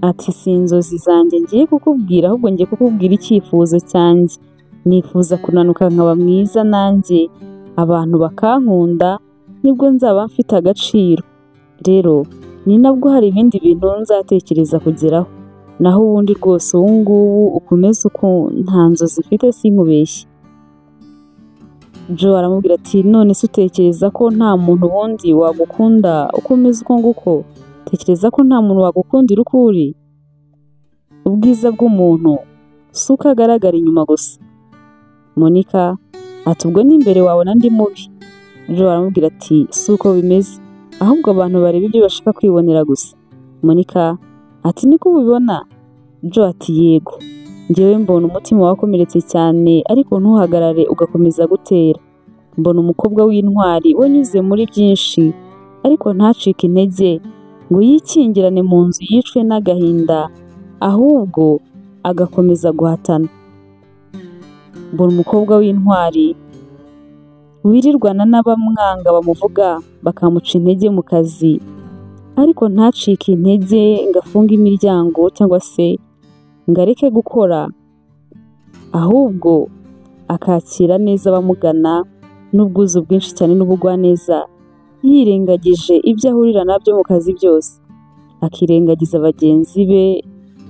ati si inzozi zanjye ngiye kukubwira, ahubwo ngiye kukubwira icyifuzo cyanjye. Nifuza kunanuka nkaba mwiza nanjye abantu bakankunda, nibwo nzaba mfite agaciro. Rero ni nabwo hari ibindi bintu nzatekereza kugeraho, naho ubundi rwose ubu ngubu ukomeze uko nta nzozi mfite sinkubeshye. Joe aramubwira ati none se utekereza ko nta muntu wundi wagukunda ukomeza uko nguko? Tekereza ko nta muntu wagukundira uko uri? Ubwiza bw'umuntu si uko agaragara inyuma gusa. Monica ati ubwo n'imbere wabona ndi mubi. Joe aramubwira ati si uko bimeze, ahubwo abantu bareba ibyo bashaka kwibonera gusa. Monica ati niko ubibona? Joe ati yego, njyewe mbona umutima wakomeretse cyane ariko ntuhagarare ugakomeza gutera. Mbona umukobwa w'intwari wanyuze muri byinshi ariko ntacike intege ngo yikingirane mu nzu yicwe n'agahinda, ahubwo agakomeza guhatana. Mbona umukobwa w'intwari wirirwana n'abamwanga bamuvuga bakamuca intege mu kazi, ariko ntacike intege ngo afunge imiryango cyangwa se ngo areke gukora, ahubwo akakira neza abamugana n'ubwuzu bwinshi cyane n'ubugwaneza, yirengagije ibyo ahurira nabyo mu kazi byose, akirengagiza bagenzi be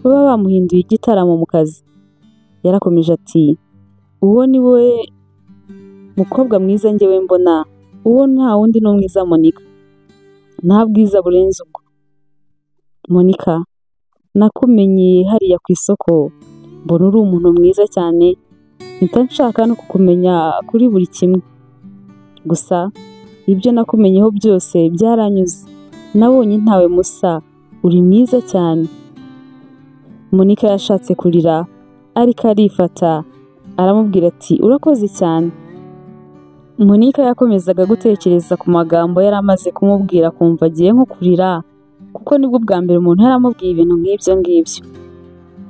baba bamuhinduye igitaramo mu kazi. Yarakomeje ati uwo ni we mukobwa mwiza njyewe mbona, uwo nta wundi ni umwiza Monica, nta bwiza burenze ubwo. Monica nakumenye hariya ku isoko, mbona uri umuntu mwiza cyane, mpita nshaka no kukumenya kuri buri kimwe, gusa ibyo nakumenyeho byose byaranyuze, nabonye ntawe musa, uri mwiza cyane. Monica yashatse kurira ariko arifata aramubwira ati urakoze cyane. Monica yakomezaga gutekereza ku magambo yari amaze kumubwira, kumva agiye nko kurira, kuko nibwo bwa mbere umuntu yaramubwiye ibintu nk'ibyo ngibyo.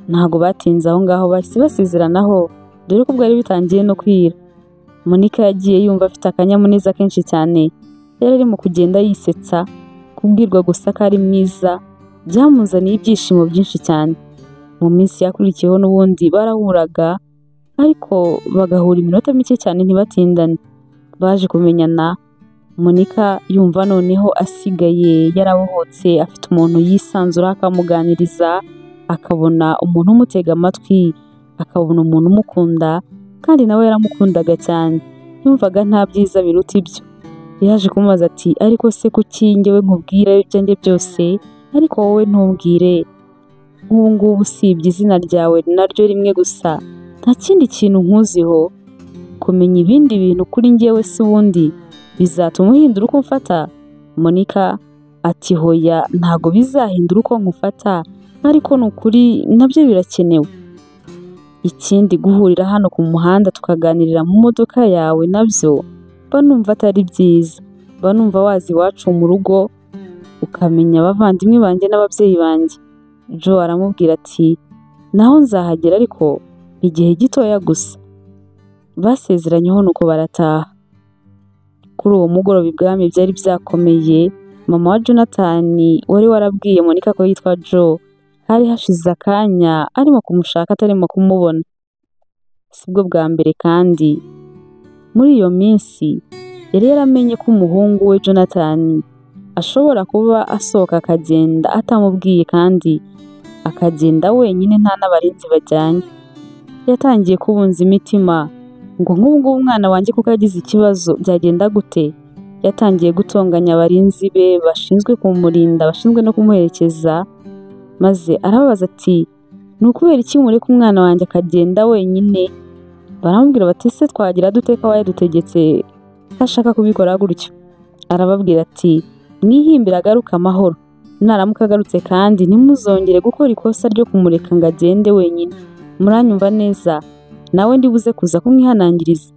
Ntago batinze aho ngaho, bahise basezeranaho dore ko bwari bitangiye no kwira. Monica yagiye yumva afite akanyamuneza kenshi cyane, yari arimo kugenda yisetsa, kubwirwa gusa ko ari mwiza byamuzaniye ibyishimo byinshi cyane. Mu minsi yakurikiyeho n'ubundi barahuraga ariko bagahura iminota mike cyane ntibatindane. Baje kumenyana, Monica yumva noneho asigaye yarabohotse, afite umuntu yisanzura akamuganiriza, akabona umuntu umutega amatwi, akabona umuntu umukunda, kandi nawe yaramukundaga cyane, yumvaga nta byiza biruta ibyo. Yaje kumubaza ati ariko se kuki njyewe nkubwira ibyanjye byose ariko wowe ntumbwire? Nk'ubu ngubu usibye izina ryawe naryo rimwe gusa, nta kindi kintu nkuziho. Kumenya ibindi bintu kuri njyewe se ubundi bizatuma uhindura uko mfata? Monica ati hoya ntago bizahindura uko nkufata, ariko ni ukuri nabyo birakenewe. Ikindi guhurira hano ku muhanda tukaganirira mu modoka yawe nabyo banumva atari byiza, banumva wazi iwacu mu rugo ukamenya abavandimwe banjye n'ababyeyi banjye. Joe aramubwira ati naho nzahagera ariko igihe gitoya gusa. Basezeranyeho nuko barataha. Kuri uwo mugoroba ibwami byari byakomeye. Mama wa Jonathan wari warabwiye Monica ko yitwa Joe hari hashize akanya arimo kumushaka atarimo kumubona. Sibwo bwa mbere kandi muri iyo minsi yari yaramenye ko umuhungu we Jonathan ashobora kuba asohoka akagenda atamubwiye kandi akagenda wenyine nta n'abarinzi bajyanye. Yatangiye kubunza imitima ngo nk'ubu umwana wanjye kuko yagize ikibazo byagenda gute. Yatangiye gutonganya abarinzi be bashinzwe kumurinda, bashinzwe no kumuherekeza, maze arababaza ati ni ukubera iki mureka umwana wanjye akagenda wenyine? Baramubwira bati se twagira dute ko yadutegetse ashaka kubikora gutyo? Arababwira ati mwihimbira agaruka amahoro, naramuka agarutse kandi ntimuzongere gukora ikosa ryo kumureka ngo agende wenyine. Muranyumva neza? Nawe ndibuze kuza kumwihanangiriza.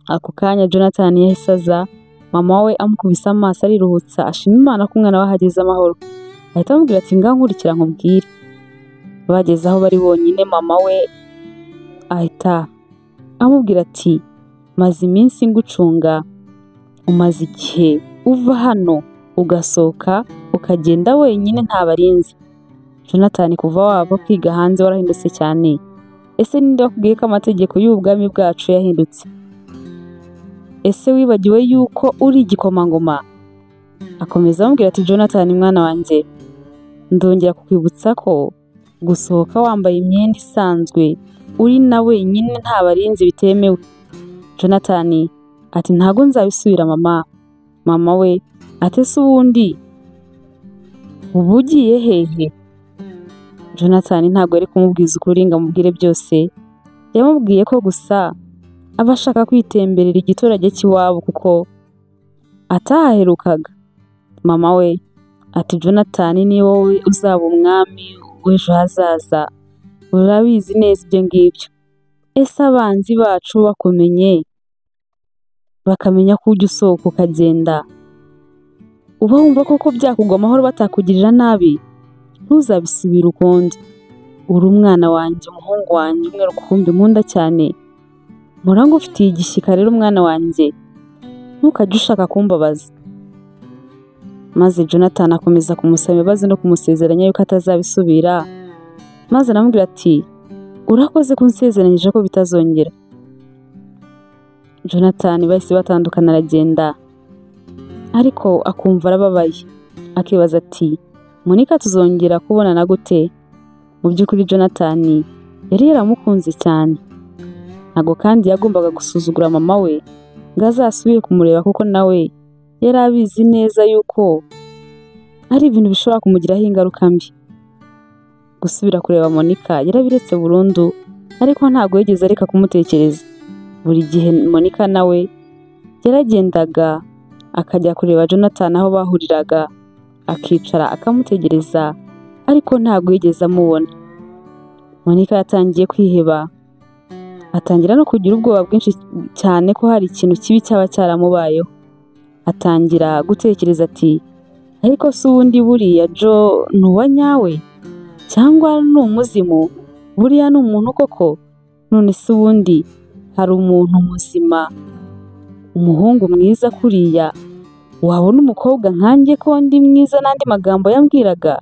Ako kanya Jonathan yahise aza, mama we amukubise amaso ariruhutsa ashima Imana ko umwana we ahageze amahoro. Ahita amubwira ati ngaho nkurikira nkubwire. Bageze aho bari bonyine, mama we ahita amubwira ati maze iminsi ngucunga, umaze igihe uva hano ugasohoka ukagenda wenyine nta barinzi. Jonathan, kuva wava kwiga hanze warahindutse cyane. Ese ninde wakubwiye ko amategeko y'ubwami bwacu yahindutse? Ese wibagiwe yuko uri igikomangoma? Akomeza amubwira ati Jonathan mwana wanjye, ndongera kukwibutsa ko gusohoka wambaye imyenda isanzwe uri na wenyine nta barinzi bitemewe. Jonathan ati ntago nzabisubira mama. Mama we ati se ubundi uba ugiye hehe? Jonathan ntabwo ari kumubwiza ukuri ngo amubwire byose. Yamubwiye ko gusa aba ashaka kwitemberera igiturage cy'iwabo kuko atahaherukaga. Mama we ati Jonathan ni wowe uzaba umwami w'ejo hazaza, urabizi neza ibyo ngibyo. Ese abanzi bacu bakumenye bakamenya ko ujya usohoka ukagenda, uba wumva koko byakugwa amahoro batakugirira nabi? Ntuzabisubira ukundi. Uri umwana wanjye, umuhungu wanjye umwe rukumbi nkunda cyane. Muranga ufitiye igishyika rero umwana wanjye, ntukajye ushaka kumbabaza. Maze Jonathan akomeza kumusaba imbabazi no kumusezeranya yuko atazabisubira. Maze aramubwira ati urakoze kunsezeranyije ko bitazongera. Jonathan bahise batandukana aragenda, ariko akumva arababaye, akibaza ati Monica tuzongera kubonana gute? Mu by'ukuri Jonathan yari yaramukunze cyane, ntago kandi yagombaga gusuzugura mama we ngo azasubire kumureba kuko nawe yari abizi neza yuko ari ibintu bishobora kumugiraho ingaruka mbi. Gusubira kureba Monica yarabiretse burundu, ariko ntago yigeze areka kumutekereza. Buri gihe Monica nawe yaragendaga akajya kureba Jonathan aho bahuriraga, akicara akamutegereza, ariko ntago yigeze amubona. Monica yatangiye kwiheba, atangira no kugira ubwoba bwinshi cyane ko hari ikintu kibi cyaba cyaramubayeho. Atangira gutekereza ati ariko se ubundi buriya Jo ni uwa nyawe cyangwa ni umuzimu? Buriya ni umuntu koko? None se ubundi hari umuntu muzima, umuhungu mwiza kuriya, wabona umukobwa nkanjye ko ndi mwiza n'andi magambo yambwiraga?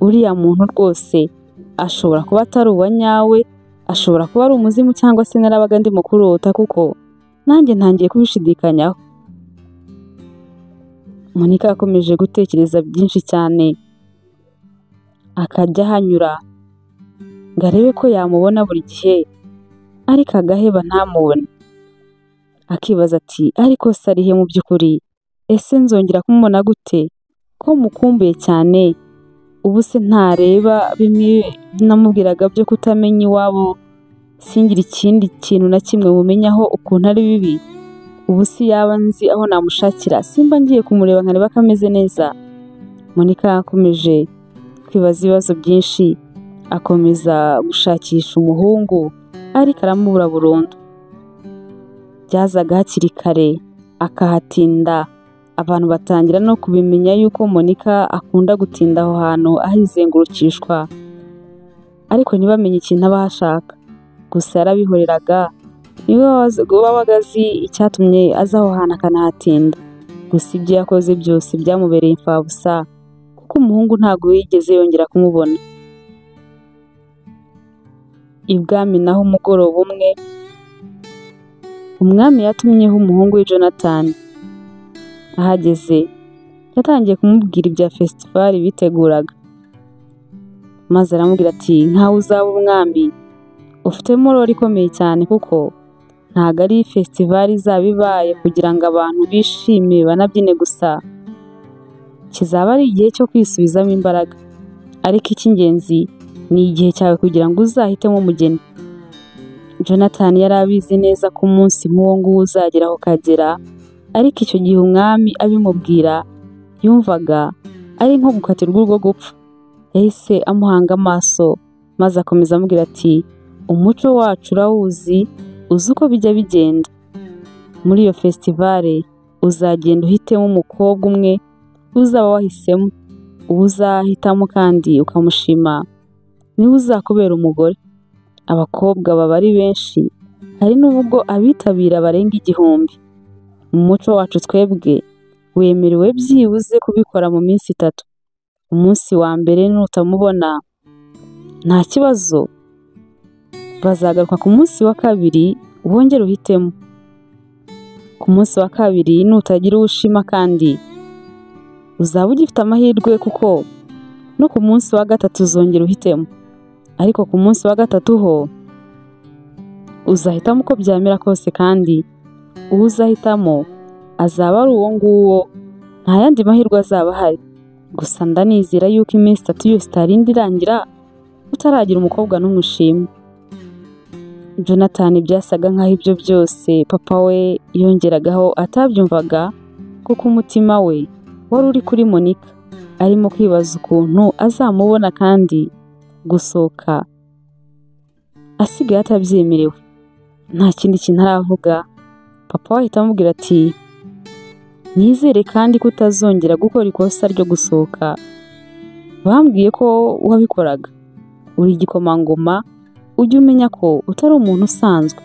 Uriya muntu rwose ashobora kuba atari uwa nyawe, ashobora kuba ari umuzimu cyangwa se narabaga ndimo kurota, kuko nanjye ntangiye kubishidikanyaho. Monica yakomeje gutekereza byinshi cyane, akajya hanyura ngo arebe ko yamubona buri gihe, ariko agaheba ntamubone. Akibaza ati ariko se arihe mu by'ukuri? Ese nzongera kumubona gute ko mukumbuye cyane? Ubu se ntareba bimwe namubwiraga byo kutamenya iwabo, singira ikindi kintu na kimwe mumenyaho ukuntu ari bibi? Ubu si yaba nzi aho namushakira, simba ngiye kumureba nkareba ko ameze neza? Monica yakomeje kwibaza ibibazo byinshi, akomeza gushakisha umuhungu, ariko aramubura burundu. Byazaga hakiri kare akahatinda, abantu batangira no kubimenya yuko Monica akunda gutinda aho hantu ahizengurukishwa, ariko ntibamenye ikintu aba ashaka. Gusa yarabihoreraga, niwe wabaga azi icyatumye aza aho hantu akanahatinda. Gusa ibyo yakoze byose byamubereye imfabusa, kuko umuhungu ntabwo yigeze yongera kumubona. ibwami naho umugoroba umwe umwami yatumyeho umuhungu we Jonathan. Ahageze yatangiye kumubwira ibya festival biteguraga, maze aramubwira ati nkawe uzaba umwami ufitemo role ikomeye cyane, kuko ntago ari festival izaba ibaye kugira ngo abantu bishime banabyine gusa, kizaba ari igihe cyo kwisubizamo imbaraga, ariko icy'ingenzi ni igihe cyawe kugira ngo uzahitemo umugeni. Jonathan yari abizi neza ko umunsi nk'uwo nguwo uzageraho kagera, ariko icyo gihe umwami abimubwira yumvaga ari nko gukatirwa urwo gupfa. Yahise amuhanga amaso maze akomeza amubwira ati umuco wacu urawuzi, uzi uko bijya bigenda. Muri iyo festival uzagenda uhitemo umukobwa umwe uzaba wahisemo, uwo uzahitamo kandi ukamushima niwe uzakubera umugore. Abakobwa baba ari benshi, hari n'ubwo abitabira barenga 1000. Mu muco wacu twebwe wemerewe byibuze kubikora mu minsi 3. Umunsi wa mbere nutamubona nta kibazo, bazagaruka ku munsi wa kabiri wongere uhitemo. Ku munsi wa kabiri nutagira ushima kandi uzaba ugifite amahirwe, kuko no ku munsi wa gatatu uzongera uhitemo, ariko ku munsi wa gatatu ho uzahitamo uko byamera kose, kandi uwo uzahitamo azaba ari uwo nguwo, nta yandi mahirwe azaba ahari. Gusa ndanizera yuko iminsi 3 yose itarindi irangira utaragira umukobwa n'umwe ushima. Jonathan byasaga nkaho ibyo byose papa we yongeragaho atabyumvaga, kuko umutima we wari uri kuri Monica, arimo kwibaza ukuntu azamubona kandi gusohoka asigaye atabyemerewe. Nta kindi kintu aravuga. Papa we ahita amubwira ati nizere kandi ko utazongera gukora ikosa ryo gusohoka. Bambwiye ko wabikoraga, uri igikomangoma, ujye umenya ko utari umuntu usanzwe.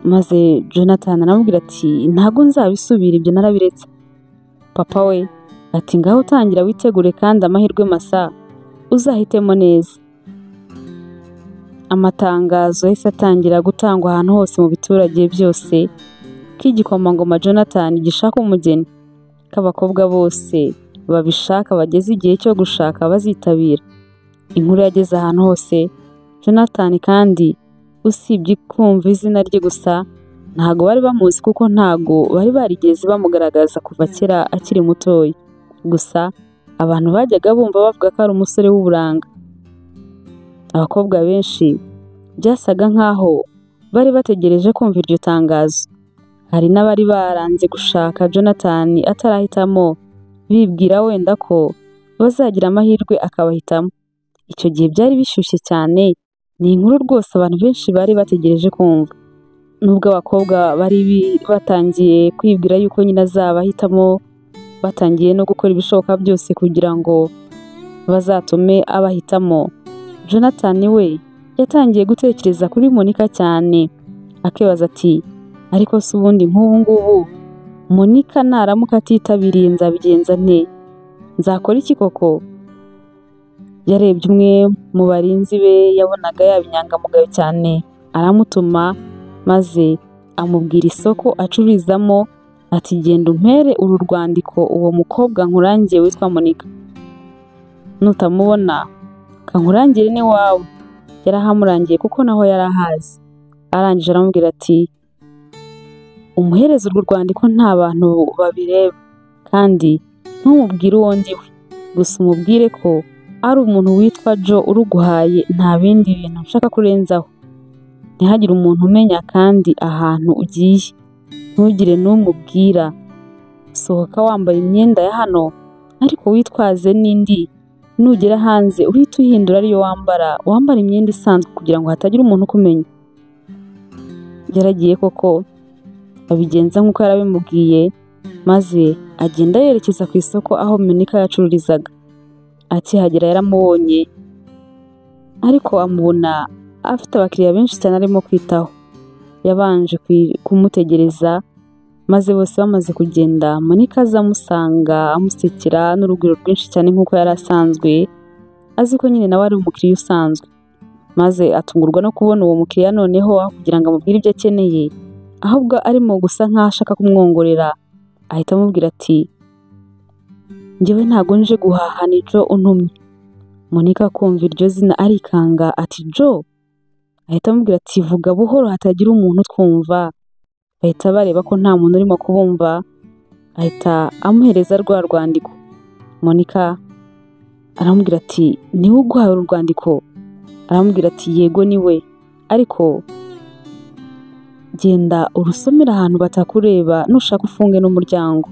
Maze Jonathan aramubwira ati ntago nzabisubira, ibyo narabiretse. Papa we ati ngaho utangira witegure kandi amahirwe masa uzahitemo neza. Amatangazo yahise atangira gutangwa ahantu hose mu biturage byose ko igikomangoma Jonathan gishaka umugeni, ko abakobwa bose babishaka bageze igihe cyo gushaka bazitabira. Inkuru yageze ahantu hose. Jonathan kandi usibye kumva izina rye gusa ntago bari bamuzi, kuko ntago bari barigeze bamugaragaza kuva kera akiri mutoya. Gusa abantu bajyaga bumva bavuga ko ari umusore w'uburanga. Abakobwa benshi byasaga nkaho bari bategereje kumva iryo tangazo. Hari n'abari baranze gushaka Jonathan atarahitamo, bibwira wenda ko bazagira amahirwe akabahitamo. Icyo gihe byari bishyushye cyane, ni inkuru rwose abantu benshi bari bategereje kumva. Nubwo abakobwa bari batangiye kwibwira yuko nyine azabahitamo, batangiye no gukora ibishoboka byose kugira ngo bazatume abahitamo, Jonathan we yatangiye gutekereza kuri Monica cyane, akibaza ati ariko se ubundi nk'ubu ngubu Monica naramuka atitabiriye nzabigenza nte? Nzakora iki koko? Yarebye umwe mu barinzi be yabonaga yabinyangamugayo cyane, aramutuma maze amubwira isoko acururizamo ati genda umpere uru rwandiko uwo mukobwa nkurangiye witwa Monica, nutamubona kankurangire ne wawe. Yarahamurangiye kuko naho yarahazi. Arangije aramubwira ati umuhereza urwo rwandiko nta bantu babireba, kandi ntumubwire uwo ndiwe, gusa umubwire ko ari umuntu witwa Joe uruguhaye, nta bindi bintu nshaka kurenzaho. Ntihagire umuntu umenya kandi ahantu ugiye, ntugire n'umubwira. Sohoka wambaye imyenda ya hano, ariko witwaze n'indi. Nugera hanze uhita uhindura ariyo wambara imyenda isanzwe kugira ngo hatagira umuntu ukumenya. Yaragiye koko abigenza nk'uko yarabimubwiye, maze agenda yerekeza ku isoko aho Monica yacururizaga. Akihagera yaramubonye, ariko amubona afite abakiriya benshi cyane arimo kwitaho. Yabanje kumutegereza, maze bose bamaze kugenda Monica azamusanga amusekera n'urugwiro rwinshi cyane nk'uko yari asanzwe, azi ko nyine nawe ari umukiriya usanzwe. maze atungurwa no kubona uwo mukiriya noneho aho kugira ngo amubwire ibyo akeneye ahubwo arimo gusa nk'aho ashaka kumwongorera, ahita amubwira ati njyewe ntabwo nje guhaha ni Jo untumye. Monica kumva iryo zina arikanga ati Jo, ahita amubwira ati vuga buhoro hatagira umuntu utwumva. Bahita bareba ko nta muntu urimo kubumva, ahita amuhereza rwa rwandiko. Monica aramubwira ati niwe uguhaye uru rwandiko? Aramubwira ati yego niwe, ariko genda urusomera ahantu batakureba nushaka ufunge n'umuryango.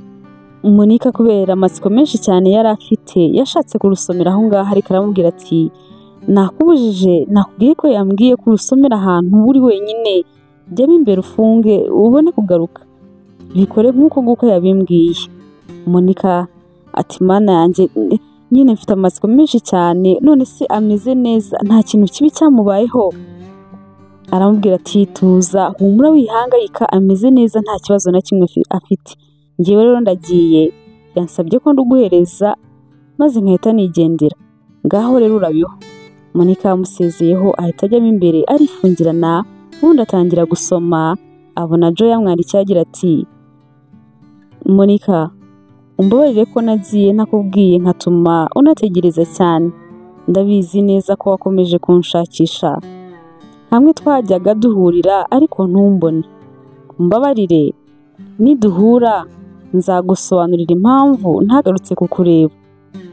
Monica kubera amatsiko menshi cyane yari afite yashatse kurusomera aho ngaho, ariko aramubwira ati nakubujije, nakubwiye ko yambwiye kurusomera ahantu uri wenyine, jyamo imbere ufunge ubone kugaruka, bikore nk'uko nguko yabimbwiye. Monica ati mana yanjye nyine mfite amatsiko menshi cyane, none se ameze neza nta kintu kibi cyamubayeho? Aramubwira ati tuza humura wihangayika, ameze neza nta kibazo na kimwe afite, njyewe rero ndagiye, yansabye ko nduguhereza maze nkahita nigendera, ngaho rero urabiho. Monica yamusezeyeho ahita ajyamo imbere arifungirana, ubundi atangira gusoma, abona Jo yamwandikiye agira ati Monica, umbabarire ko nagiye ntakubwiye nkatuma unategereza cyane, ndabizi neza ko wakomeje kunshakisha, hamwe twajyaga duhurira ariko ntumbone, umbabarire niduhura nzagusobanurira impamvu ntagarutse kukureba,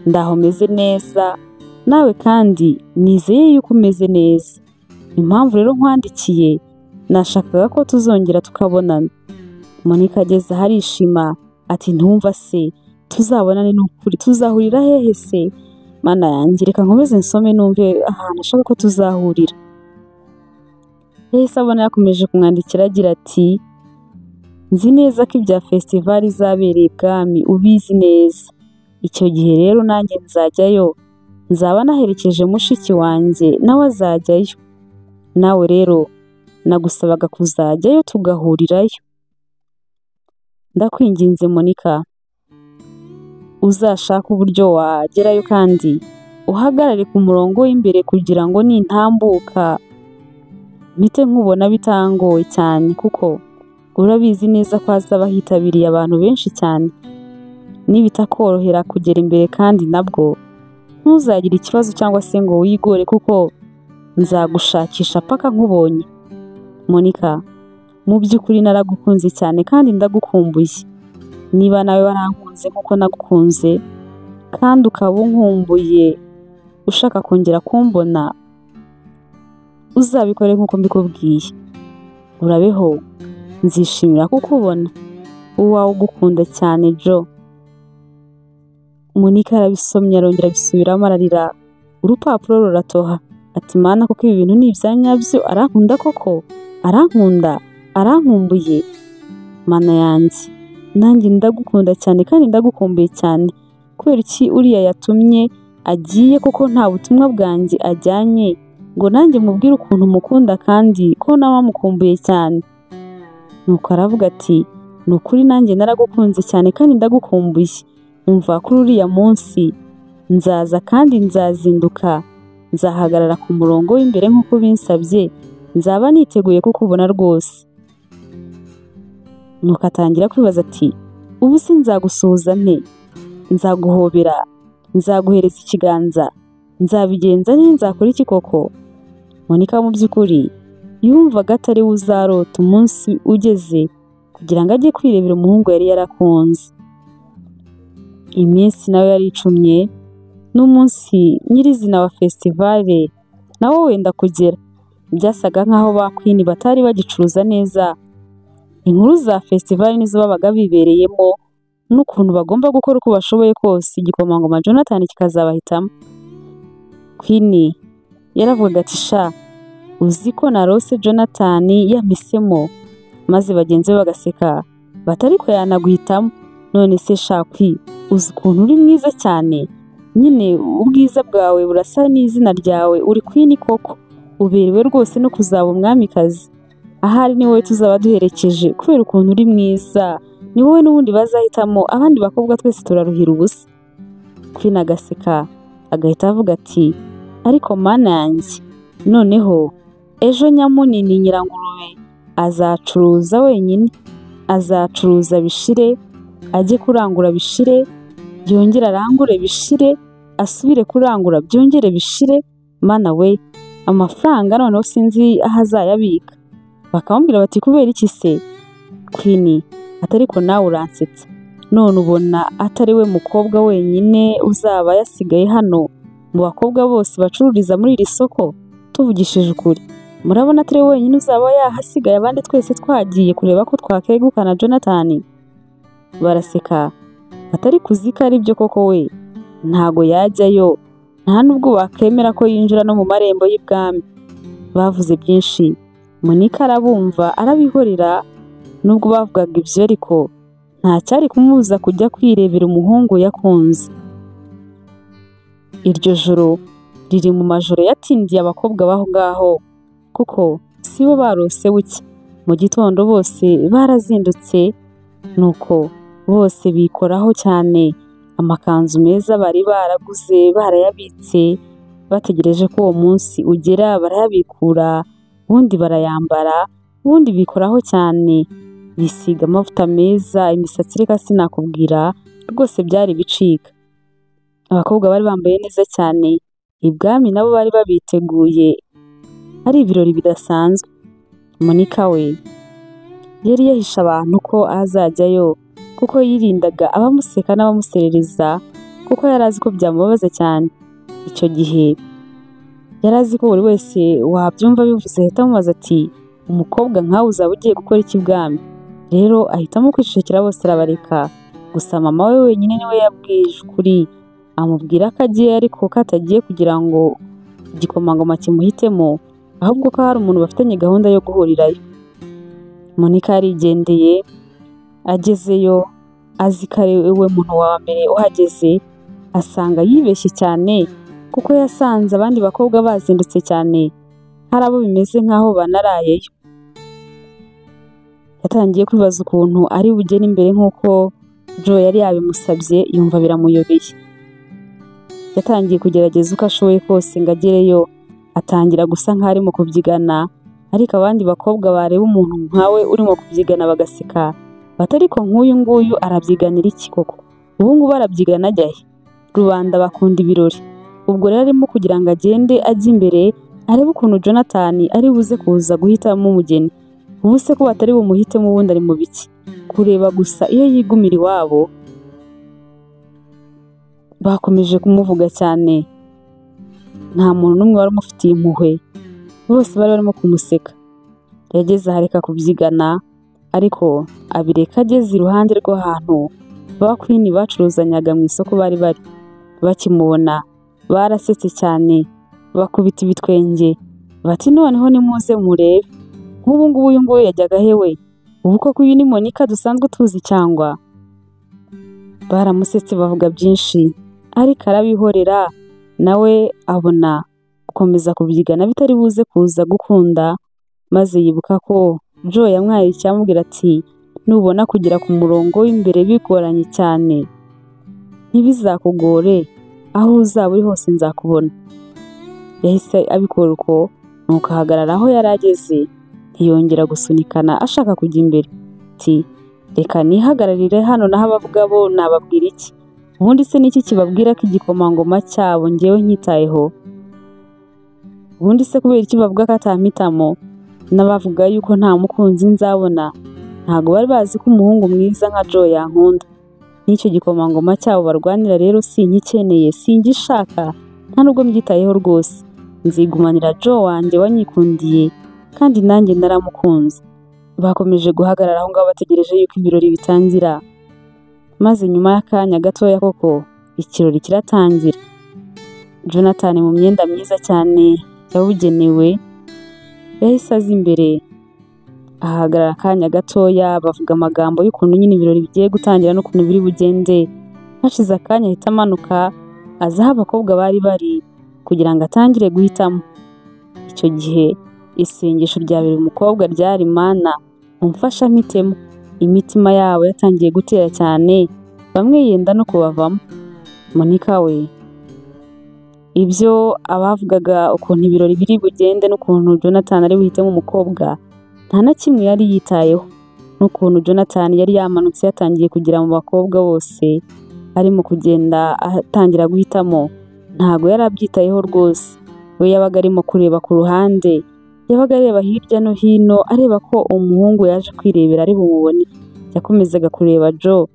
ndaho meze neza nawe kandi nizeye yuko umeze neza, impamvu rero nkwandikiye nashakaga ko tuzongera tukabonana. Monica ageze arishima ati ntumva se tuzabonane n'ukuri, tuzahurira hehe se? Mana yanjye reka nkomeze nsome numve ahantu ashaka ko tuzahurira. Yahise abona yakomeje kumwandikira agira ati nzi neza ko ibya festival izabereye ibwami ubizi neza, icyo gihe rero nanjye nzajyayo, nzaba naherekeje mushiki wanjye nawe azajyayo, nawe rero nagusabaga kuzajyayo tugahurirayo. Ndakwinginze Monica, uzashaka uburyo wagerayo kandi uhagarare ku murongo w'imbere kugira ngo nintambuka mpite nkubona bitangoye cyane, kuko urabizi neza ko hazaba hitabiriye abantu benshi cyane, nibitakorohera kugera imbere kandi nabwo ntuzagire ikibazo cyangwa se ngo wigore, kuko nzagushakisha paka nkubonye. Monica, mu by'ukuri naragukunze cyane kandi ndagukumbuye, niba nawe warankunze nk'uko nagukunze kandi ukaba unkumbuye ushaka kongera kumbona, uzabikore nk'uko mbikubwiye, urabeho, nzishimira kukubona, uwawe ugukunda cyane Jo. Monica arabisomye arongera abisubiramo ararira, urupapuro ruratoha ati mana koko ibi bintu ni ibya nyabyo, arankunda koko, arankunda, arankumbuye, mana yanjye nanjye ndagukunda cyane kandi ndagukumbuye cyane, kubera iki uriya yatumye agiye koko nta butumwa bwanjye ajyanye ngo nanjye mubwire ukuntu mukunda kandi ko nawe amukumbuye cyane. Nuko aravuga ati ni ukuri nanjye naragukunze cyane kandi ndagukumbuye, umva kuri uriya munsi nzaza kandi nzazinduka, nzahagarara ku murongo w'imbere nk'uko binsabye, nzaba niteguye kukubona rwose. Nuko atangira kwibaza ati ubu se nzagusuhuza nte? Nzaguhobera, nzaguhereza ikiganza, nzabigenza nte, nzakora iki koko? Monica mu by'ukuri yumvaga atari we uzarota umunsi ugeze kugira ngo ajye kwirebera umuhungu yari yarakunze. Iminsi nawe yari icumye n'umunsi nyirizina wa festivale nawo wenda kugera, byasaga nk'aho ba Queen batari bagicuruza neza, inkuru za festival nizo babaga bibereyemo n'ukuntu bagomba gukora uko bashoboye kose igikomangoma Jonathan kikazabahitamo. Queen yaravugaga ati sha uzi ko narose Jonathan yamisemo, maze bagenzi be bagaseka batari ko yanaguhitamo, none se sha Queen uzi ukuntu uri mwiza cyane, nyine ubwiza bwawe burasa n'izina ryawe, uri Queen koko, uberewe rwose no kuzaba umwamikazi, ahari ni wowe tuzaba duherekeje kubera ukuntu uri mwiza, ni wowe n'ubundi bazahitamo, abandi bakobwa twese turaruhira ubusa. Queen agaseka agahita avuga ati ariko mana yanjye noneho ejo Nyamunini Nyirangurube azacuruza wenyine, azacuruza bishire, ajye kurangura bishire, yongere arangure bishire, asubire kurangura byongere bishire. Mana we, amafaranga noneho sinzi aho azayabika. Bakamubwira bati kubera iki se Queen? Atariko nawe uransetsa, none ubona atari we mukobwa wenyine uzaba yasigaye hano mu bakobwa bose bacururiza muri iri soko? Tuvugishije ukuri, murabona atari we wenyine uzaba yahasigaye, abandi twese twagiye kureba ko twakegukana Jonathan? Baraseka atari kuzika ari byo koko we ntago yajyayo, nta nubwo bakemera ko yinjira no mu marembo y'ibwami. Bavuze byinshi, Monica arabumva arabihorera. Nubwo bavugaga ibyo ariko nta cyari kumubuza kujya kwirebera umuhungu yakunze. Iryo joro riri mu majoro yatindiye abakobwa baho ngaho, kuko sibo barose buke. Mu gitondo bose barazindutse, nuko bose bikoraho cyane. Amakanzu meza bari baraguze barayabitse, bategereje ko uwo munsi ugera barayabikura, ubundi barayambara, ubundi bikoraho cyane, bisiga amavuta meza, imisatsi reka sinakubwira rwose byari bicika. Abakobwa bari bambaye neza cyane, ibwami nabo bari babiteguye, ari ibirori bidasanzwe. Monica we yari yahisha abantu ko azajyayo, kuko yirindaga abamuseka n'abamuserereza, kuko yari azi ko byamubabaza cyane. Icyo gihe yari azi ko buri wese wabyumva bivuze ahita amubaza ati umukobwa nkawe uzaba ugiye gukora iki bwami? Rero ahitamo kwicecekera, bose arabareka. Gusa mama we wenyine niwe yabwije ukuri, amubwira ko agiye ariko ko atagiye kugira ngo igikomangoma kimuhitemo, ahubwo ko hari umuntu bafitanye gahunda yo guhurirayo. Monica yarigendeye, agezeyo azi ko ari we muntu wa mbere uhageze, asanga yibeshye cyane kuko yasanze abandi bakobwa bazindutse cyane, hari abo bimeze nk'aho banarayeyo. Yatangiye kwibaza ukuntu ari bugene imbere nk'uko Joe yari yabimusabye, yumva biramuyobeye. Yatangiye kugerageza uko ashoboye kose ngo agereyo, atangira gusa nk'aho arimo kubyigana, ariko abandi bakobwa bareba umuntu nkawe urimo kubyigana bagaseka, batariko nk'uyu nguyu arabyiganira iki koko? Ubu ngubu arabyigana ajya he? Rubanda bakunda ibirori. Ubwo rero arimo kugira ngo agende ajya imbere, arebe ukuntu Jonathan ari buze kuza guhitamo umugeni. Ubu se ko batari bumuhitemo ubundi ari mu biki? Kureba gusa iyo yigumira iwabo. Bakomeje kumuvuga cyane, nta muntu n'umwe wari umufitiye impuhwe, bose bari barimo kumuseka. Yageze ahareka kubyigana, ariko abireka ageze iruhande rw'ahantu ba Queen bacuruzanyaga mu isoko bari bari. Bakimubona barasetse cyane, bakubita ibitwenge bati noneho nimuze murebe, nk'ubu ngubu uyu nguyu yajyaga hewe? Ubu koko uyu ni Monica dusanzwe tuzi cyangwa? Baramusetse bavuga byinshi, ariko arabihorera. Nawe abona gukomeza kubyigana bitari buze kuza gukunda, maze yibuka ko Joe yamwaye icyamubwira ati nubona kugera ku murongo w'imbere bigoranye cyane, ntibizakugore, aho uzaba uri hose nzakubona. Yahise abikora uko, nuko ahagarara aho yari ageze, ntiyongera gusunikana ashaka kujya imbere. Ati reka nihagararire hano, naho abavuga bo nababwira iki? Ubundi se niki kibabwira ko igikomangoma cyabo ngewe nkitayeho? Ubundi se kubera iki bavuga ko atampitamo? N'abavuga yuko nta mukunzi nzabona, ntago bari bazi ko umuhungu mwiza nka Joe yankunda. N'icyo gikomangoma cyabo barwanira rero sinkikeneye, singishaka, nta nubwo mbyitayeho rwose. Nzigumanira Joe wanjye wanyikundiye, kandi nanjye naramukunze. Bakomeje guhagarara aho ngaho bategereje yuko ibirori bitangira, maze nyuma y'akanya gatoya koko ikirori kiratangira. Jonathan mu myenda myiza cyane yabugenewe yahise aza imbere, ahagarara akanya gatoya, bavuga amagambo y'ukuntu nyine ibirori bigiye gutangira n'ukuntu biri bugende. Hashize akanya ahita amanuka aza aho abakobwa bari bari kugira ngo atangire guhitamo. Icyo gihe isengesho rya buri mukobwa ryari Mana umfasha mpitemo. Imitima yabo yatangiye gutera cyane, bamwe yenda no kubavamo. Monica we Ibyo abavugaga ukuntu ibirori biri bugende n'ukuntu Jonathan ari buhitemo umukobwa nta na kimwe yari yitayeho, n'ukuntu Jonathan yari yamanutse yatangiye kugera mu bakobwa bose arimo kugenda atangira guhitamo, ntago yari abyitayeho rwose. We yabaga arimo kureba ku ruhande, yabaga areba hirya no hino areba ko umuhungu yaje kwirebera ari bumubone. Yakomezaga kureba Jo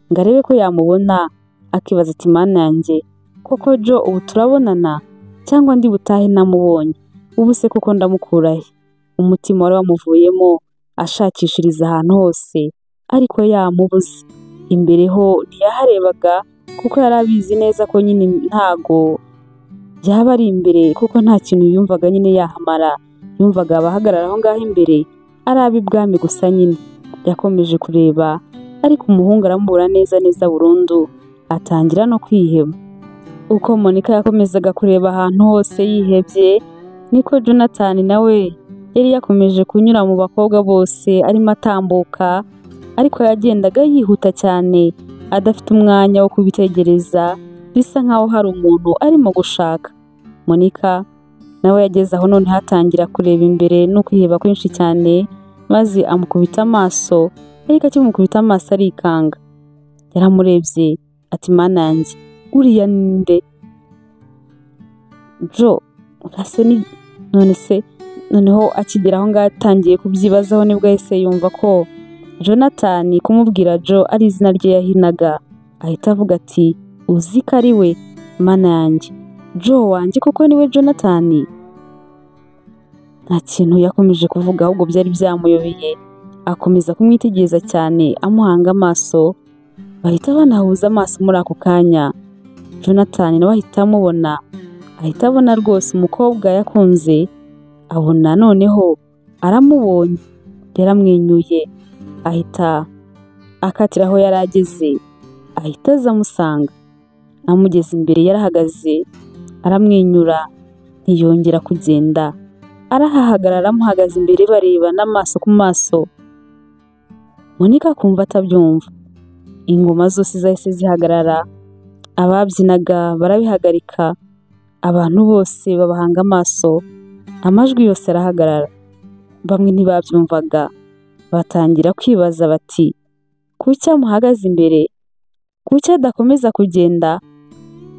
ngo arebe ko yamubona, akibaza ati mana yanjye koko Jo ubu turabonana cyangwa ndi butahe namubonye, ubu se koko ndamukurahe? Umutima wari wamuvuyemo ashakishiriza ahantu hose ariko yamubuze. Imbere ho ntiyaharebaga kuko yari abizi neza ko nyine ntago yaba ari imbere kuko nta kintu yumvaga nyine yahamara. Yumvaga abahagarara aho ngaho imbere ari ab'ibwami gusa nyine. Yakomeje kureba ariko umuhungu aramubura neza burundu, atangira no kwiheba. Uko Monica yakomezaga kureba ahantu hose yihebye, niko Jonathan nawe yari yakomeje kunyura mu bakobwa bose arimo atambuka, ariko yagendaga yihuta cyane adafite umwanya wo kubitegereza, bisa nkaho hari umuntu arimo gushaka. Monica nawe yageze aho none hatangira kureba imbere no kwiheba kwinshi cyane, maze amukubita amaso, ariko akimukubita amaso arikanga. Yaramurebye ati mana yanjye uriya ninde? Jo ase ni none se? Noneho akigera aho ngaho atangiye kubyibazaho nibwo yahise yumva ko Jonathan kumubwira Jo ari izina rye yahinaga, ahita avuga ati uzi ko ari we? Mana yanjye Jo wanjye koko niwe Jonathan? Nta kintu yakomeje kuvuga ahubwo byari byamuyobeye, akomeza kumwitegereza cyane amuhanga amaso, bahita banahuza amaso muri ako kanya. Jonathan nawe ahita amubona, ahita abona rwose umukobwa yakunze, abona noneho aramubonye, yaramwenyuye, ahita akatira aho yari ageze, ahita aza amusanga. Amugeze imbere yarahagaze aramwenyura, ntiyongera kugenda, arahahagarara amuhagaze imbere bareba n'amaso ku maso. Monica kumva atabyumva, ingoma zose zahise zihagarara, ababyinaga barabihagarika, abantu bose babahanga amaso, amajwi yose arahagarara. Bamwe ntibabyumvaga, batangira kwibaza bati kuki amuhagaze imbere? Kuki adakomeza kugenda?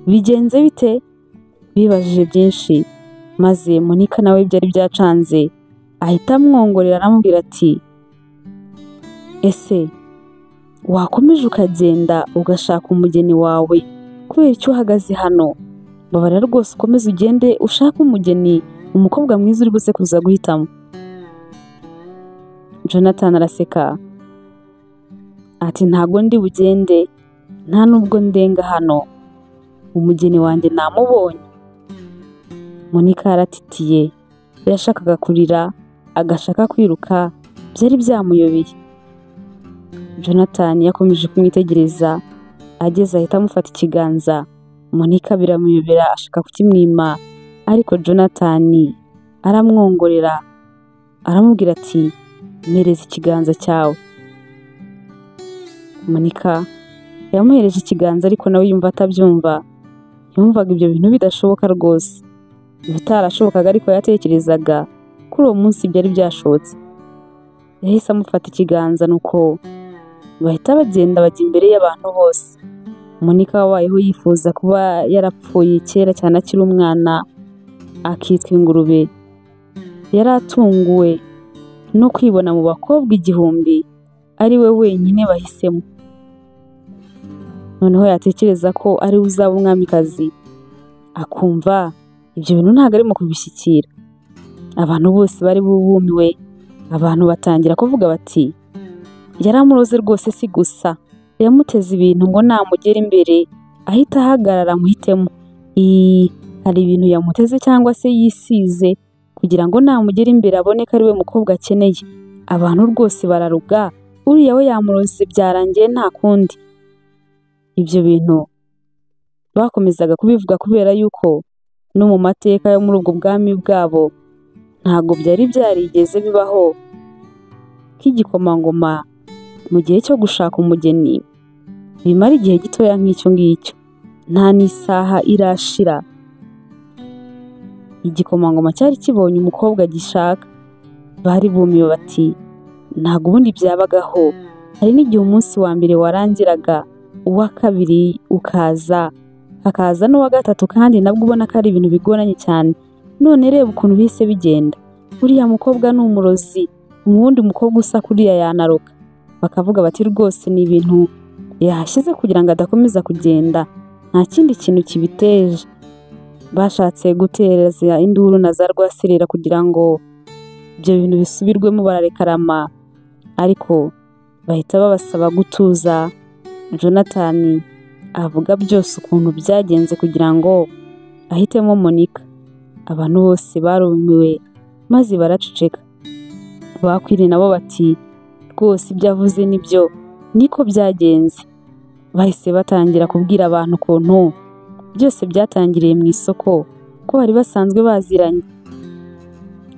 Bigenze bite? Bibajije byinshi, maze Monica nawe byari byacanze, ahita amwongorera aramubwira ati ese wakomeje ukagenda ugashaka umugeni wawe kubera icyo uhagaze hano? Babarira rwose ukomeze ugende ushaka umugeni, umukobwa mwiza uri buze kuza guhitamo. Jonathan araseka ati ntago ndi bugende, nta nubwo ndenga hano, umugeni wanjye namubonye. Monica yaratitiye, yashakaga kurira, agashaka kwiruka, byari byamuyobeye. Jonathan yakomeje kumwitegereza, ageze ahita amufata ikiganza. Monica biramuyobera ashaka kukimwima, ariko Jonathan aramwongorera aramubwira ati mpereza ikiganza cyawe. Monica yamuhereje ikiganza ariko nawe yumva atabyumva, yumvaga ibyo bintu bidashoboka rwose. Bitarashobokaga ariko yatekerezaga kuri uwo munsi byari byashobotse. Yahise amufata ikiganza nuko bahita bagenda bajya imbere y'abantu bose. Monica wabayeho yifuza kuba yarapfuye kera cyane akiri umwana, akitwa ingurube. Yari atunguwe no kwibona mu bakobwa 1000 ari we wenyine bahisemo. Noneho yatekereza ko ari uzaba umwamikazi, akumva ibyo bintu ntabwo arimo kubishyikira. Abantu bose bari bubumiwe, abantu batangira kuvuga bati yaramuroze rwose si gusa, yamuteze ibintu ngo namugera imbere ahita ahagarara muhitemo. Hari ibintu yamuteze cyangwa se yisize kugira ngo namugera imbere aboneka ari we mukobwa akeneye. Abantu rwose bararuga, uriya we yamuroze byarangiye nta kundi. Ibyo bintu bakomezaga kubivuga kubera yuko no mu mateka yo muri ubwo bwami bwabo ntago byari byarigeze bibaho k'igikomangoma mu gihe cyo gushaka umugeni bimara igihe gitoya nk'icyo ngicyo. Nta n'isaha irashira Igikomangoma cyari kibonye umukobwa gishaka. Bari bumiwe bati ntabwo ubundi byabagaho. Hari n'igihe umunsi wa mbere warangiraga, uwa kabiri ukaza, hakaza n'uwa gatatu kandi nabwo ubona ko ari ibintu bigoranye cyane. None reba ukuntu bihise bigenda. Uriya mukobwa ni umurozi, uwundi mukobwa usa kuriya yanaroga. Bakavuga bati rwose ni ibintu yahashyize kugira ngo adakomeza kugenda, nta kindi kintu kibiteje. Bashatse gutereza induru na za rwaserera kugira ngo ibyo bintu bisubirwemo, bararekarama ariko bahita babasaba gutuza. Jonathan avuga byose ukuntu byagenze kugira ngo ahitemo Monica. Abantu bose barumiwe maze baraceceka. Bakwiriye nabo bati rwose ibyo avuze nibyo, niko byagenze. Bahise batangira kubwira abantu ukuntu byose byatangiriye mu isoko, ko bari basanzwe baziranye.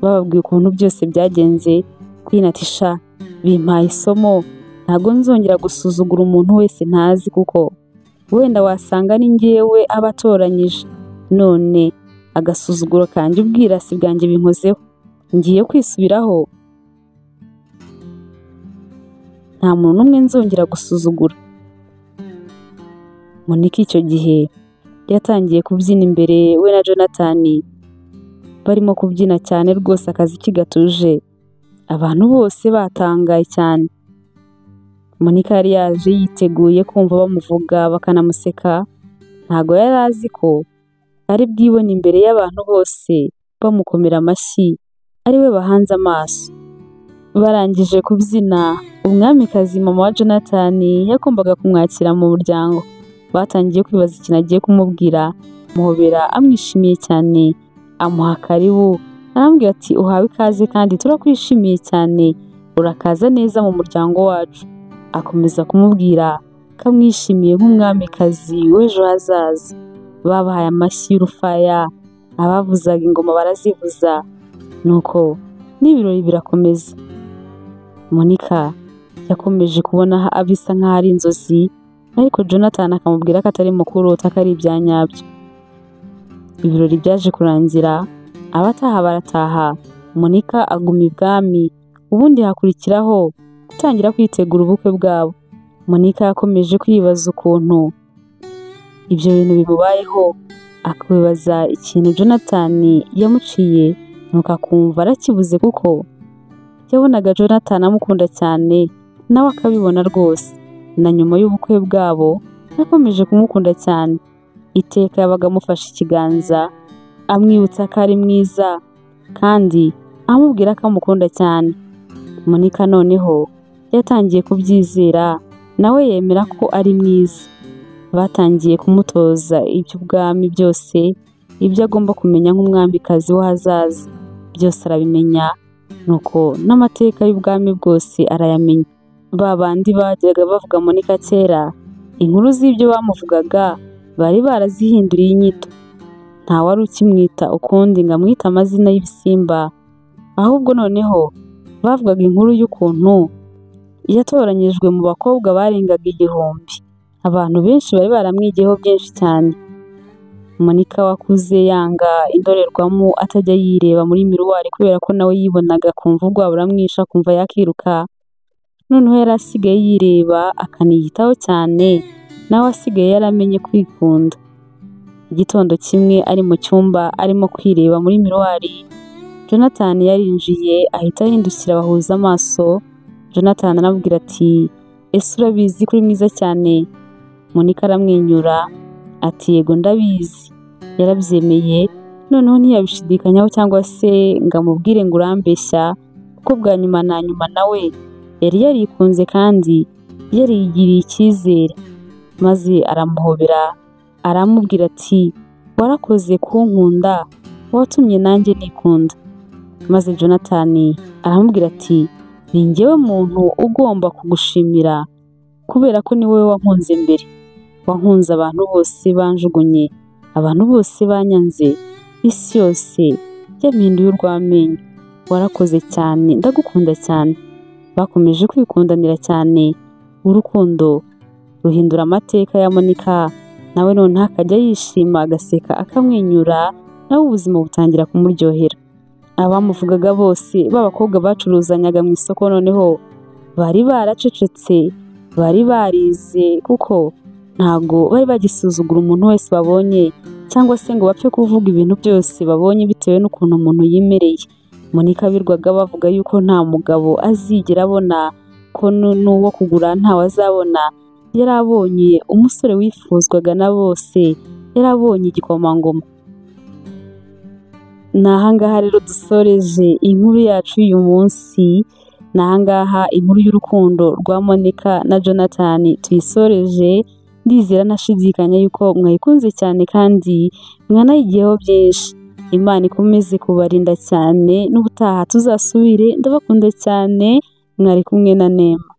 Bababwiye ukuntu byose byagenze. Queen ati sha bimpaye isomo, ntabwo nzongera gusuzugura umuntu wese ntazi, kuko wenda wasanga ni njyewe aba atoranyije, none agasuzuguro kanjye ubwirasi bwanjye binkozeho, ngiye kwisubiraho, nta muntu n'umwe nzongera gusuzugura. Monica icyo gihe yatangiye kubyina imbere, we na Jonathan barimo kubyina cyane rwose, akazi kigatuje, abantu bose batangaye cyane. Monica yari yaje yiteguye kumva bamuvuga bakanamuseka, ntago yari azi ko ari bwibone imbere y'abantu bose bamukomera amashyi, ari we bahanze amaso. Barangije kubyina, umwamikazi mama wa Jonathan yagombaga kumwakira mu muryango. Batangiye kwibaza ikintu agiye kumubwira. Muhobera amwishimiye cyane, amuha karibu, arambwira ati uhawe ikaze kandi turakwishimiye cyane, urakaza neza mu muryango wacu. Akomeza kumubwira ko amwishimiye nk'umwamikazi w'ejo hazaza. Babahaye amashyi y'urufaya, abavuzaga ingoma barazivuza, nuko n'ibirori birakomeza. Monica yakomeje kubona abisa nk'aho ari inzozi, ariko Jonathan akamubwira ko atari kurota, ko ari ibya nyabyo. Ibirori byaje kurangira, abataha barataha, Monica aguma ibwami. Ubundi hakurikiraho gutangira kwitegura ubukwe bwabo. Monica yakomeje kwibaza ukuntu ibyo bintu bimubayeho, akibaza ikintu Jonathan yamuciye, nuko akumva arakibuze, kuko yabonaga Jonathan amukunda cyane, nawe akabibona rwose. Na nyuma y'ubukwe bwabo yakomeje kumukunda cyane. Iteka yabaga amufashe ikiganza, amwibutsa ko ari mwiza kandi amubwira ko amukunda cyane. Monica noneho yatangiye kubyizera, nawe yemera ko ari mwiza. Batangiye kumutoza iby'ubwami byose, ibyo agomba kumenya nk'umwamikazi w'ahazaza, byose arabimenya, nuko n'amateka y'ubwami bwose arayamenya. Ba bandi bajyaga bavuga Monica kera, inkuru z'ibyo bamuvugaga bari barazihinduriye inyito. Nta wari ukimwita ukundi ngo amwite amazina y'ibisimba, ahubwo noneho bavugaga inkuru y'ukuntu yatoranyijwe mu bakobwa barengaga 1000. Abantu benshi bari baramwigiyeho byinshi cyane. Monica wakuze yanga indorerwamo, atajya yireba muri miruwari kubera ko nawe yibonaga akumva ubwoba buramwisha, akumva yakiruka. Noneho yari asigaye yireba akaniyitaho cyane, nawe asigaye yaramenye kwikunda. Igitondo kimwe ari mu cyumba arimo kwireba muri miruwari, Jonathan yarinjiye ahita ahindukira bahuza amaso. Jonathan aramubwira ati ese urabizi ko uri mwiza cyane? Monica aramwenyura ati yego ndabizi. Yarabyemeye, noneho ntiyabishidikanyaho cyangwa se ngo amubwire ngo urambeshya, kuko bwa nyuma na nyuma nawe yari yarikunze kandi yarigiriye icyizere. Maze aramuhobera aramubwira ati warakoze kunkunda, watumye nanjye nikunda. Maze Jonathan aramubwira ati ni njyewe muntu ugomba kugushimira, kubera ko ni wowe wankunze mbere, wankunze abantu bose banjugunye, abantu bose banyanze, isi yose yampinduye urw'amenyo. Warakoze cyane, ndagukunda cyane. Bakomeje kwikundanira cyane, urukundo ruhindura amateka ya Monica. Nawe noneho akajya yishima, agaseka, akamwenyura, nawe ubuzima butangira kumuryohera. Abamuvugaga bose b'abakobwa bacuruzanyaga mu isoko noneho bari baracecetse, bari barize kuko ntago bari bagisuzugura umuntu wese babonye cyangwa se ngo bapfe kuvuga ibintu byose babonye bitewe n'ukuntu umuntu yimereye. Monica birwaga bavuga yuko nta mugabo azigera abona, ko n'uwo kugura ntawe azabona. Yari abonye umusore wifuzwaga na bose, yari abonye igikomangoma. Ni ahangaha rero dusoreje inkuru yacu y'uyu munsi, ni ahangaha inkuru y'urukundo rwa Monica na Jonathan tuyisoreje. Ndizera ntashidikanya yuko mwayikunze cyane kandi mwanayigiyeho byinshi. Imana ikomeze kubarinda cyane, n'ubutaha tuzasubire. Ndabakunda cyane, mwari kumwe na Nema.